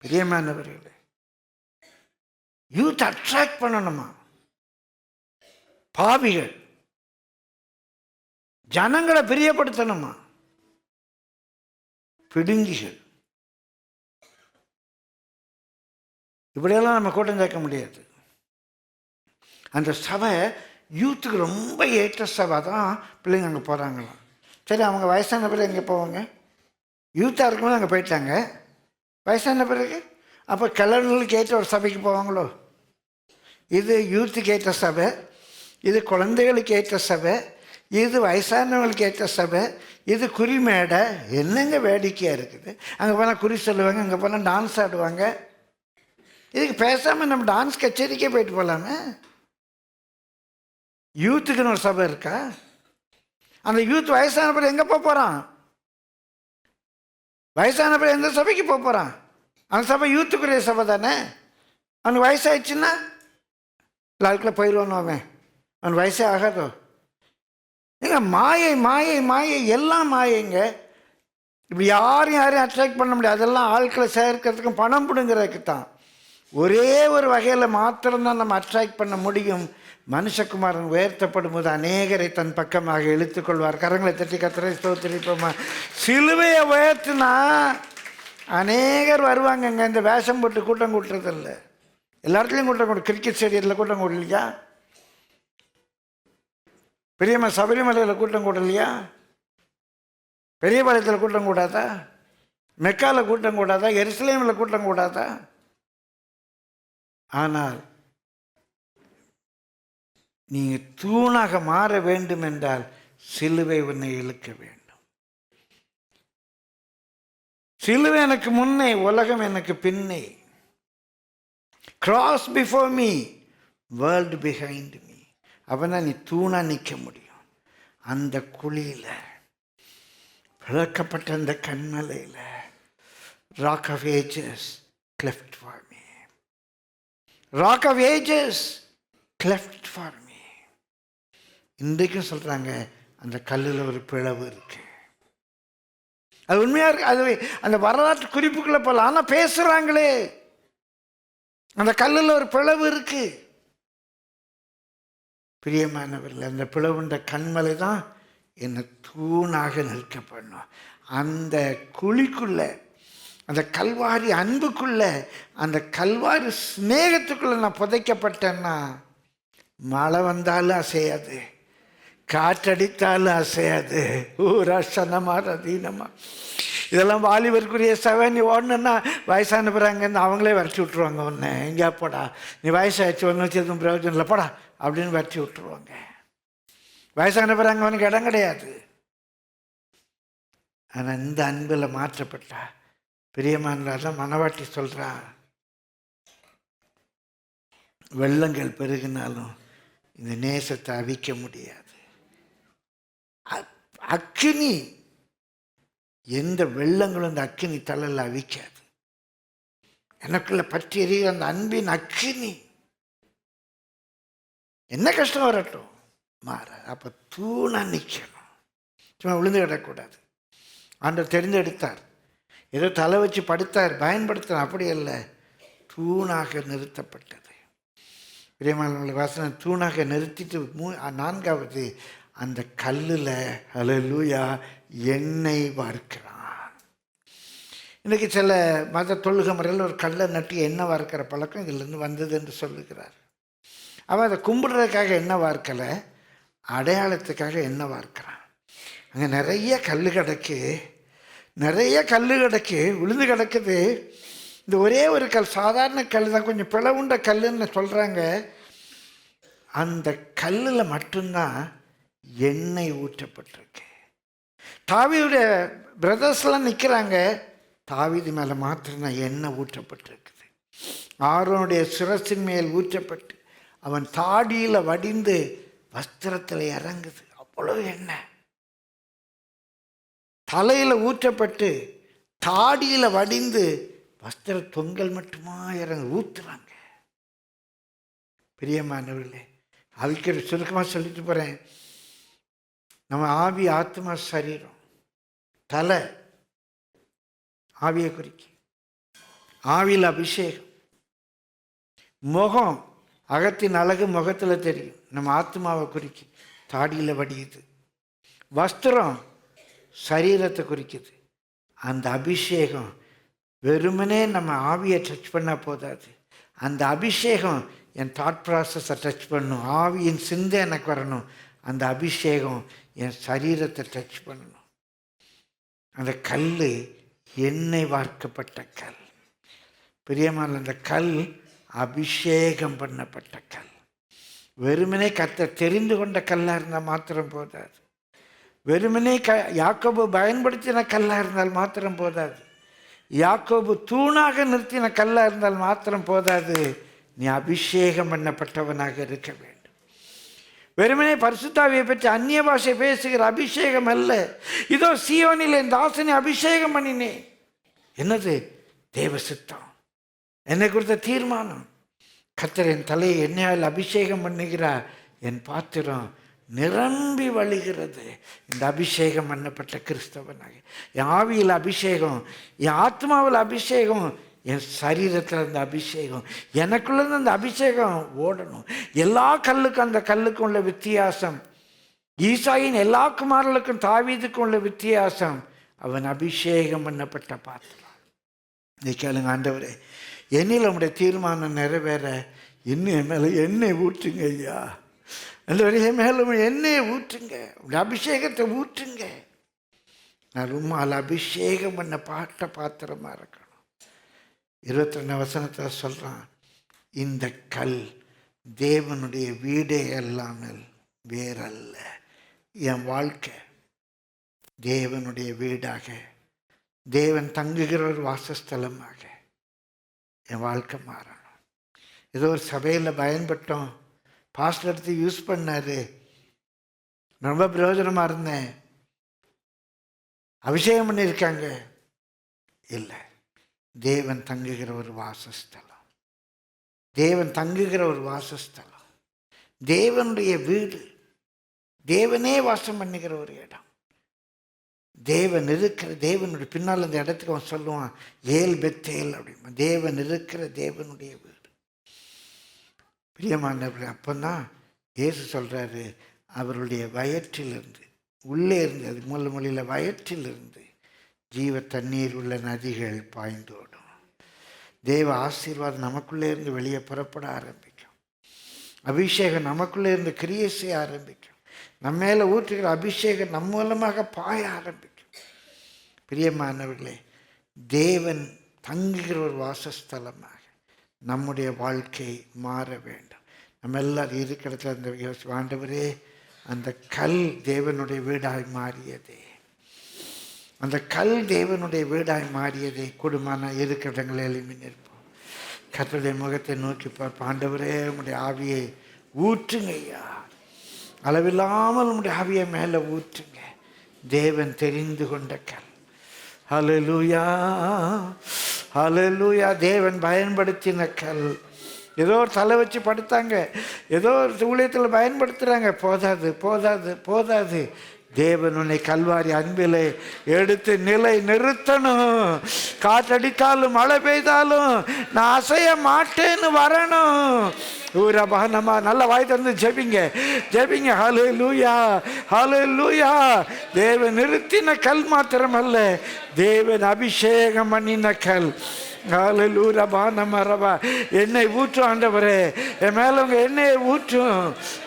Speaker 2: பிரியமானவர்களே, யூத் அட்ராக்ட் பண்ணணுமா? பாவிகள் ஜனங்களை பிரியப்படுத்தணுமா? பிடுங்கிகள் இப்படியெல்லாம் நம்ம கூட்டம் சேர்க்க முடியாது. அந்த சபை யூத்துக்கு ரொம்ப ஏற்ற சபை தான். பிள்ளைங்க அங்கே போகிறாங்களாம். சரி, அவங்க வயசான பிறகு எங்கே போவாங்க? யூத்தாக இருக்கும்போது அங்கே போயிட்டாங்க. வயசான பிறகு அப்போ கிழவர்களுக்கு ஏற்ற ஒரு சபைக்கு போவாங்களோ? இது யூத்துக்கு ஏற்ற சபை, இது குழந்தைகளுக்கு ஏற்ற சபை, இது வயசானவங்களுக்கு ஏற்ற சபை, இது குறி மேடை. என்னங்க வேடிக்கையாக இருக்குது. அங்கே போனால் குறி சொல்லுவாங்க, அங்கே போனால் டான்ஸ் ஆடுவாங்க. இதுக்கு பேசாமல் நம்ம டான்ஸ் கச்சேரிக்கே போயிட்டு போகலாமே. யூத்துக்குன்னு ஒரு சபை இருக்கா? அந்த யூத் வயசான பிறகு எங்கே போகிறான்? வயசான பிறகு எந்த சபைக்கு போகிறான்? அந்த சபை யூத்துக்குரிய சபை தானே. அவனுக்கு வயசாகிடுச்சுன்னா லால்கில் போயிடுவானோ அவன்? அவன் வயசே ஆகாதோ? ஏங்க மாயை மாயை மாயை, எல்லாம் மாயைங்க. இப்படி யாரையும் அட்ராக்ட் பண்ண முடியாது. அதெல்லாம் ஆட்களை சேர்க்கறதுக்கும் பணம் பிடுங்கிறதுக்கு தான். ஒரே ஒரு வகையில் மாத்திரம்தான் நம்ம அட்ராக்ட் பண்ண முடியும். மனுஷகுமாரன் உயர்த்தப்படும் போது அநேகரை தன் பக்கமாக இழுத்துக்கொள்வார். கரங்களை தட்டி கர்த்தரை ஸ்தோத்திரிப்போமா. சிலுவையை உயர்த்தினா அநேகர் வருவாங்கங்க. இந்த வேஷம் போட்டு கூட்டம் கூட்டுறதில்ல. எல்லா இடத்துலையும் கூட்டம் கூடும். கிரிக்கெட் ஸ்டேடியத்தில் கூட்டம் கூடலையா? பெரியம்மா சபரிமலையில் கூட்டம் கூடலையா? பெரியபாளையத்தில் கூட்டம் கூடாதா? மெக்காவில் கூட்டம் கூடாதா? எருசலேமில் கூட்டம் கூடாதா? ஆனால் நீங்கள் தூணாக மாற வேண்டும் என்றால் சிலுவை உன்னை இழுக்க வேண்டும். சிலுவை எனக்கு முன்னே, உலகம் எனக்கு பின்னே. Cross before me, world behind me. அப்பதான் நீ தூணா நிற்க முடியும். அந்த குழியில் பிளக்கப்பட்ட அந்த கண்மலையில் rock of ages cleft for me. Rock of ages cleft for me. இன்றைக்கும் சொல்கிறாங்க அந்த கல்லில் ஒரு பிளவு இருக்கு. அது உண்மையாக இருக்கு. அது அந்த வரலாற்று குறிப்புக்குள்ளே போகலாம். ஆனால் பேசுகிறாங்களே அந்த கல்லில் ஒரு பிளவு இருக்கு. பிரியமானவர்கள், அந்த பிளவுண்ட கண்மலை தான் என்னை தூணாக நிற்க பண்ணும். அந்த குழிக்குள்ள, அந்த கல்வாரி அன்புக்குள்ள, அந்த கல்வாரி ஸ்நேகத்துக்குள்ள நான் புதைக்கப்பட்டேன்னா மழை வந்தாலும் அசையாது, காற்றடித்தாலும் அசையாது. ரசனமா ரதீனமா. இதெல்லாம் வாலிபருக்குரிய சபை. நீ ஓடணுன்னா வயசான பிறங்கன்னு அவங்களே வரைச்சி விட்ருவாங்க. ஒன்று எங்கேயா போடா, நீ வயசாகிடுச்சு, ஒன்று வச்சு எதுவும் பிரயோஜனம் இல்லை போடா அப்படின்னு வரைச்சி விட்டுருவாங்க. வயசான பிறங்க அவனுக்கு இடம் கிடையாது. ஆனால் இந்த அன்பில் மாற்றப்பட்டா பிரியமானதான் மனவாட்டி சொல்கிறா, வெள்ளங்கள் பெருகினாலும் இந்த நேசத்தை அவிக்க முடியாது. அக்கினி, எந்த வெள்ளங்களும் இந்த அக்கினி தளல அவிக்காது. எனக்குள்ள பற்றி எரிகிற அந்த அன்பின் அக்கினி என்ன கஷ்டம் வரட்டும் மாற. அப்போ தூணா நிற்கணும். சும்மா விழுந்து கிடக்கூடாது. ஆண்டவர் தெரிந்தெடுத்தார், ஏதோ தலை வச்சு படுத்தார், பயன்படுத்தினார். அப்படி இல்லை, தூணாக நிறுத்தப்பட்டது. பிரியமான வாசனை தூணாக நிறுத்திட்டு 4வது அந்த கல்லில் ஹல்லேலூயா எண்ணெய் வார்க்கிறான். இன்றைக்கி சில மத தொழுகை முறையில் ஒரு கல்லை நட்டி எண்ணெய் வார்க்கிற பழக்கம் இதிலிருந்து வந்தது என்று சொல்லுகிறார். அவன் அதை கும்பிடுறதுக்காக எண்ணெய் வார்க்கலை, அடையாளத்துக்காக எண்ணெய் வார்க்கிறான். அங்கே நிறைய கல் கிடக்கு, நிறைய கல் கிடக்கு, விழுந்து கிடக்குது. இந்த ஒரே ஒரு கல், சாதாரண கல் தான், கொஞ்சம் பிளவுண்ட கல்லுன்னு சொல்கிறாங்க. அந்த கல்லில் மட்டும்தான் எண்ணெய் ஊற்றப்பட்டிருக்கு. தாவீதுடைய பிரதர்ஸ்லாம் நிற்கிறாங்க, தாவீது மேலே மாத்திரம் எண்ணெய் ஊற்றப்பட்டிருக்குது. ஆரோனுடைய சிரசின் மேல் ஊற்றப்பட்டு அவன் தாடியில் வடிந்து வஸ்திரத்தில் இறங்குது. அவ்வளோ எண்ணெய் தலையில் ஊற்றப்பட்டு தாடியில் வடிந்து வஸ்திர தொங்கல் மட்டுமா ஊற்றுறாங்க. பிரியமானவர்களே, அவிக்கிற சுருக்கமாக சொல்லிட்டு போகிறேன். நம்ம ஆவி, ஆத்மா, சரீரம். தலை ஆவியை குறிக்கி, ஆவியில் அபிஷேகம். முகம், அகத்தின் அழகு முகத்தில் தெரியும். நம்ம ஆத்மாவை குறிக்கி, தாடியில் வடியுது. வஸ்திரம் சரீரத்தை குறிக்குது. அந்த அபிஷேகம் வெறுமனே நம்ம ஆவியை டச் பண்ணால் போதாது, அந்த அபிஷேகம் என் தாட் ப்ராசஸை டச் பண்ணணும். ஆவியின் சிந்தை எனக்கு வரணும். அந்த அபிஷேகம் என் சரீரத்தை டச் பண்ணணும். அந்த கல் எண்ணெய் வார்க்கப்பட்ட கல். பிரியமான அந்த கல் அபிஷேகம் பண்ணப்பட்ட கல். வெறுமனே கர்த்தர் தெரிந்து கொண்ட கல்லாக இருந்தால் மாத்திரம் போதாது. வெறுமனே யாக்கோபு பயன்படுத்தின கல்லாக இருந்தால் மாத்திரம் போதாது. யாக்கோபு தூணாக நிறுத்தின கல்லாக இருந்தால் மாத்திரம் போதாது. நீ அபிஷேகம் பண்ணப்பட்டவனாக இருக்க வேண்டும். வெறுமனே பரிசுத்தாவியை பற்றி அந்நிய பாஷை பேசுகிற அபிஷேகம் அல்ல. இதோ சீயோனில் என் தாசனை அபிஷேகம் பண்ணினேன். என்னது? தேவ சித்தம், என்னை குறித்த தீர்மானம். கர்த்தர் என் தலையை எண்ணெயால் அபிஷேகம் பண்ணுகிறார். என் பாத்திரம் நிரம்பி வழிகிறது. இந்த அபிஷேகம் பண்ணப்பட்ட கிறிஸ்தவனாக என் ஆவியில் அபிஷேகம், என் ஆத்மாவில் அபிஷேகம், என் சரீரத்தில் அந்த அபிஷேகம், எனக்குள்ளேருந்து அந்த அபிஷேகம் ஓடணும். எல்லா கல்லுக்கும் அந்த கல்லுக்கும் உள்ள வித்தியாசம், ஈசாயின் எல்லா குமாரர்களுக்கும் தாவீதுக்கும் உள்ள வித்தியாசம், அவன் அபிஷேகம் பண்ணப்பட்ட பாத்திரம். நீ கேளுங்க, ஆண்டவரே என்னில் உடைய தீர்மானம் நிறைவேற இன்னும் மேலே எண்ணெய் ஊற்றுங்க ஐயா. ஆண்டவரே மேலும் எண்ணெயை ஊற்றுங்க, உடைய அபிஷேகத்தை ஊற்றுங்க. நான் உம்மால் அபிஷேகம் பண்ண பாத்திரமாக இருக்கணும். 22 வசனத்தில் சொல்கிறான், இந்த கல் தேவனுடைய வீடே அல்லாமல் வேறல்ல. என் வாழ்க்கை தேவனுடைய வீடாக, தேவன் தங்குகிற ஒரு வாசஸ்தலமாக என் வாழ்க்கை மாறணும். ஏதோ ஒரு சபையில் பயன்பட்டோம், பாஸ்டர் எடுத்து யூஸ் பண்ணார், ரொம்ப பிரயோஜனமாக இருந்தேன், அபிஷேகம் பண்ணியிருக்காங்க. இல்லை, தேவன் தங்குகிற ஒரு வாசஸ்தலம், தேவன் தங்குகிற ஒரு வாசஸ்தலம், தேவனுடைய வீடு, தேவனே வாசம் பண்ணுகிற ஒரு இடம். தேவன் இருக்கிற, தேவனுடைய பின்னால் அந்த இடத்துக்கு அவன் சொல்லுவான் ஏல் பெத்தேல் அப்படிமா, தேவன் இருக்கிற தேவனுடைய வீடு. பிரியமானவர்களே, அப்போதான் இயேசு சொல்கிறாரு, அவருடைய வயிற்றிலிருந்து, உள்ளே இருந்து, அது மொழியில் வயிற்றிலிருந்து ஜீவ தண்ணீர் உள்ள நதிகள் பாய்ந்தோடும். தேவ ஆசீர்வாதம் நமக்குள்ளே இருந்து வெளியே புறப்பட ஆரம்பிக்கும். அபிஷேகம் நமக்குள்ளே இருந்து கிரியை செய்ய ஆரம்பிக்கும். நம்ம மேலே ஊற்றுகிற அபிஷேகம் நம்ம மூலமாக பாய ஆரம்பிக்கும். பிரியமானவர்களே, தேவன் தங்குகிற ஒரு வாசஸ்தலமாக நம்முடைய வாழ்க்கை மாற வேண்டும். நம்ம எல்லாரும் இருக்கிற இடத்துல அந்த ஆண்டவரே, அந்த கல் தேவனுடைய வீடாய் மாறியதே, அந்த கல் தேவனுடைய வீடாய் மாறியதே. குடும்பமான இருக்கிற இடங்களில் எழுப்பி நிற்போம். கர்த்தருடைய முகத்தை நோக்கி பார்ப்போம். ஆண்டவரே, உங்களுடைய ஆவியை ஊற்றுங்க ஐயா, அளவில்லாமல் உங்களுடைய ஆவியை மேலே ஊற்றுங்க. தேவன் தெரிந்து கொண்ட கல். ஹல்லேலூயா, ஹல்லேலூயா. தேவன் பயன்படுத்தின கல். ஏதோ ஒரு தலை வச்சு படுத்தாங்க, ஏதோ ஒரு ஊழியத்தில் பயன்படுத்துகிறாங்க. போதாது, போதாது, போதாது. தேவன் உன்னை கல்வாரி அன்பிலே எடுத்து நிலை நிறுத்தணும். காற்றடித்தாலும் மழை பெய்தாலும் நான் அசைய மாட்டேன்னு வரணும். ஊரபானமா நல்ல வாய் தந்து ஜெபிங்க, ஜெபிங்க. ஹல்லேலூயா, ஹல்லேலூயா. தேவன் நிறுத்தின கல் மாத்திரம் அல்ல, தேவன் அபிஷேகம் பண்ணின கல். ஹல்லேலூயா, பானமரவா. எண்ணெய் ஊற்றும் ஆண்டவரே, என் மேலே உங்க எண்ணெயை ஊற்றும்.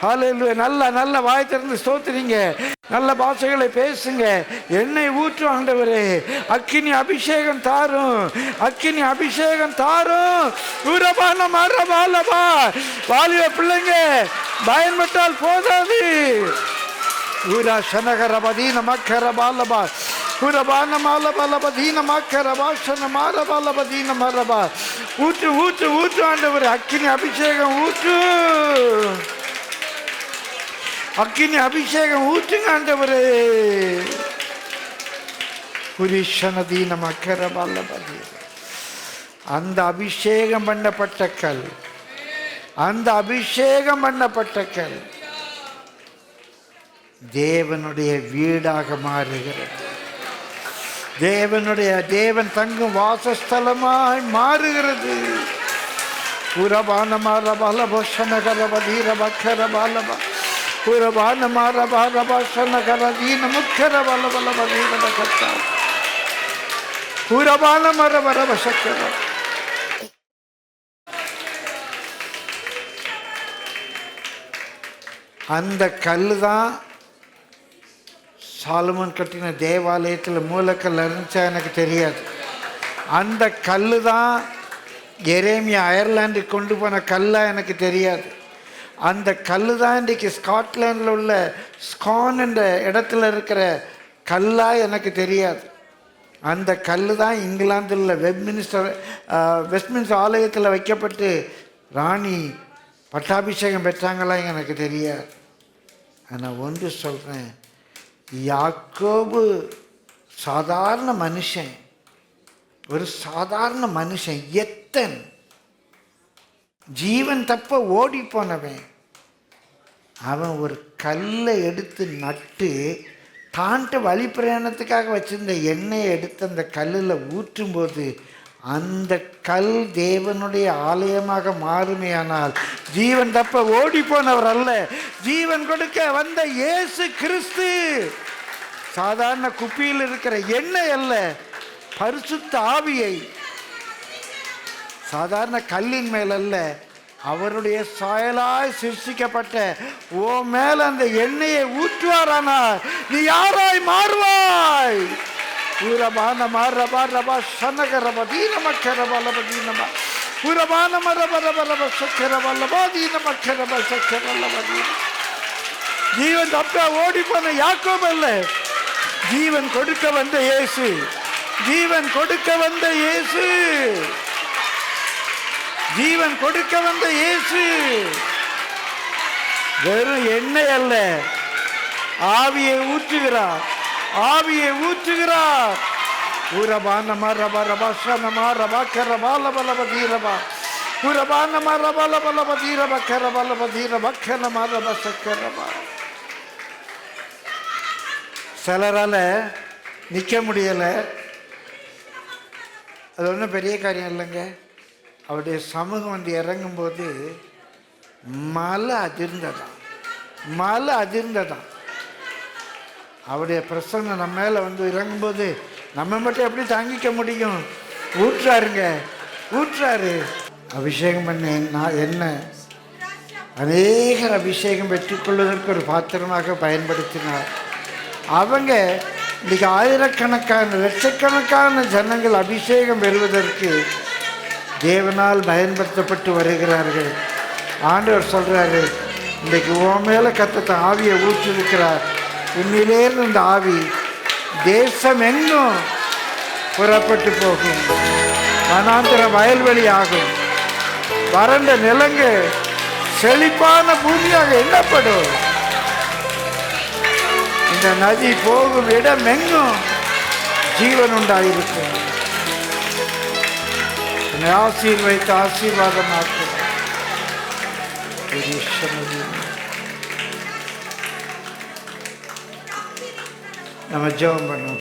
Speaker 2: ஹல்லேலூயா. நல்ல வாய் திறந்து ஸ்தோத்திரிங்க, நல்ல பாஷைகளை பேசுங்க. எண்ணெய் ஊற்றும் ஆண்டவரே. அக்கினி அபிஷேகம் தாரும், அக்கினி அபிஷேகம் தாரும். ஊரபானமரவாலபா. வாலிப பிள்ளைங்க பயன்பட்டால் போதாது. ஊரா சனகரபதீன மக்கரபாலபா. ஊற்று ஊற்று ஊற்று ஆண்டவரே, அக்கினி அபிஷேகம் ஊற்று, அக்கினி அபிஷேகம் ஊற்றுங்க ஆண்டவரே. புரிஷனதீன மக்கரபாலபதி. அந்த அபிஷேகம் பண்ணப்பட்ட கல், அந்த அபிஷேகம் பண்ணப்பட்ட கல் தேவனுடைய வீடாக மாறுகிறது. தேவன் தங்கும் வாசஸ்தலமாய் மாறுகிறது. அந்த கல் தான் சாலமோன் கட்டின தேவாலயத்தில் மூலக்கல் இருந்துச்சா எனக்கு தெரியாது. அந்த கல் தான் எரேமியா அயர்லாண்டுக்கு கொண்டு போன கல்லாக எனக்கு தெரியாது. அந்த கல் தான் இன்றைக்கி ஸ்காட்லாண்டில் உள்ள ஸ்கான் என்ற இடத்துல இருக்கிற கல்லாக எனக்கு தெரியாது. அந்த கல் தான் இங்கிலாந்தில் உள்ள வெஸ்ட்மின்ஸ்டர் ஆலயத்தில் வைக்கப்பட்டு ராணி பட்டாபிஷேகம் பெற்றாங்களாம் எனக்கு தெரியாது. ஆனால் ஒன்று சொல்கிறேன், யாக்கோபு சாதாரண மனுஷன், ஒரு சாதாரண மனுஷன், எத்தன் ஜீவன் தப்ப ஓடி போனவன். அவன் ஒரு கல்லை எடுத்து நட்டு தாண்ட வழி பிரயாணத்துக்காக வச்சிருந்த எண்ணெயை எடுத்து அந்த கல்லில் ஊற்றும்போது அந்த கல் தேவனுடைய ஆலயமாக மாறுமையானால் ஜீவன் தப்ப ஓடி போனவர் அல்ல, ஜீவன் கொடுக்க வந்த இயேசு கிறிஸ்து சாதாரண குப்பியில் இருக்கிற எண்ணெய் அல்ல, பரிசுத்த ஆவியை சாதாரண கல்லின் மேல் அல்ல, அவருடைய சாயலாய் சிருஷ்டிக்கப்பட்ட ஓ மேல அந்த எண்ணெயை ஊற்றுவாரானால் நீ யாராய் மாறுவாய். பூரபான மாறபா ரபா சனகரபா தீனமக்கரபா லப தீனமா பூரபான மரபரப ரப சக்கரபா லபா தீனமக்கரபா சக்கரபா தீன. ஜீவன் தப்பா ஓடி போன யாக்கோபு அல்ல, ஜீவன் கொடுக்க வந்த இயேசு, ஜீவன் கொடுக்க வந்த இயேசு, ஜீவன் கொடுக்க வந்த இயேசு. வெறும் எண்ணெய் அல்ல, ஆவியை ஊற்றுகிறார், ஆவியை ஊற்றுகிறார். உரபான மரபா ரபா சனமா ரபா கரபா லப லப தீரபா உரபான மரபா லப லப தீரபா கரபா லப தீரபா கனமா ரபா சக்கரபா. சிலரால நிற்க முடியலை, அது ஒன்றும் பெரிய காரியம் இல்லைங்க. அவருடைய சமூகம் வந்து இறங்கும்போது மலை அதிர்ந்ததான், மலை அதிர்ந்ததான். அவருடைய பிரசன்னம் நம்ம மேலே வந்து இறங்கும்போது நம்ம மட்டும் எப்படி தாங்கிக்க முடியும்? ஊற்றாருங்க, ஊற்றாரு. அபிஷேகம் பண்ண நான் என்ன அநேகர் அபிஷேகம் பெற்றுக்கொள்வதற்கு ஒரு பாத்திரமாக பயன்படுத்தினார். அவங்க இன்றைக்கி ஆயிரக்கணக்கான லட்சக்கணக்கான ஜனங்கள் அபிஷேகம் பெறுவதற்கு தேவனால் பயன்படுத்தப்பட்டு வருகிறார்கள். ஆண்டவர் சொல்கிறாரு, இன்றைக்கு உன் மேலே கத்தத்தை ஆவியை ஊற்றிருக்கிறார். உன்னிலேருந்து இந்த ஆவி தேசம் எங்கும் புறப்பட்டு போகும், வனாந்திர வயல்வெளி ஆகும், வறண்ட நிலங்கள் செழிப்பான பூமியாக எண்ணப்படும். இந்த நதி போகும் இடம் எங்கும் ஜீவன் உண்டாயிருக்கும். ஆசீர்வைத்து ஆசீர்வாதமாக்கும். நம்ம ஜெபம் பண்ணுவோம்.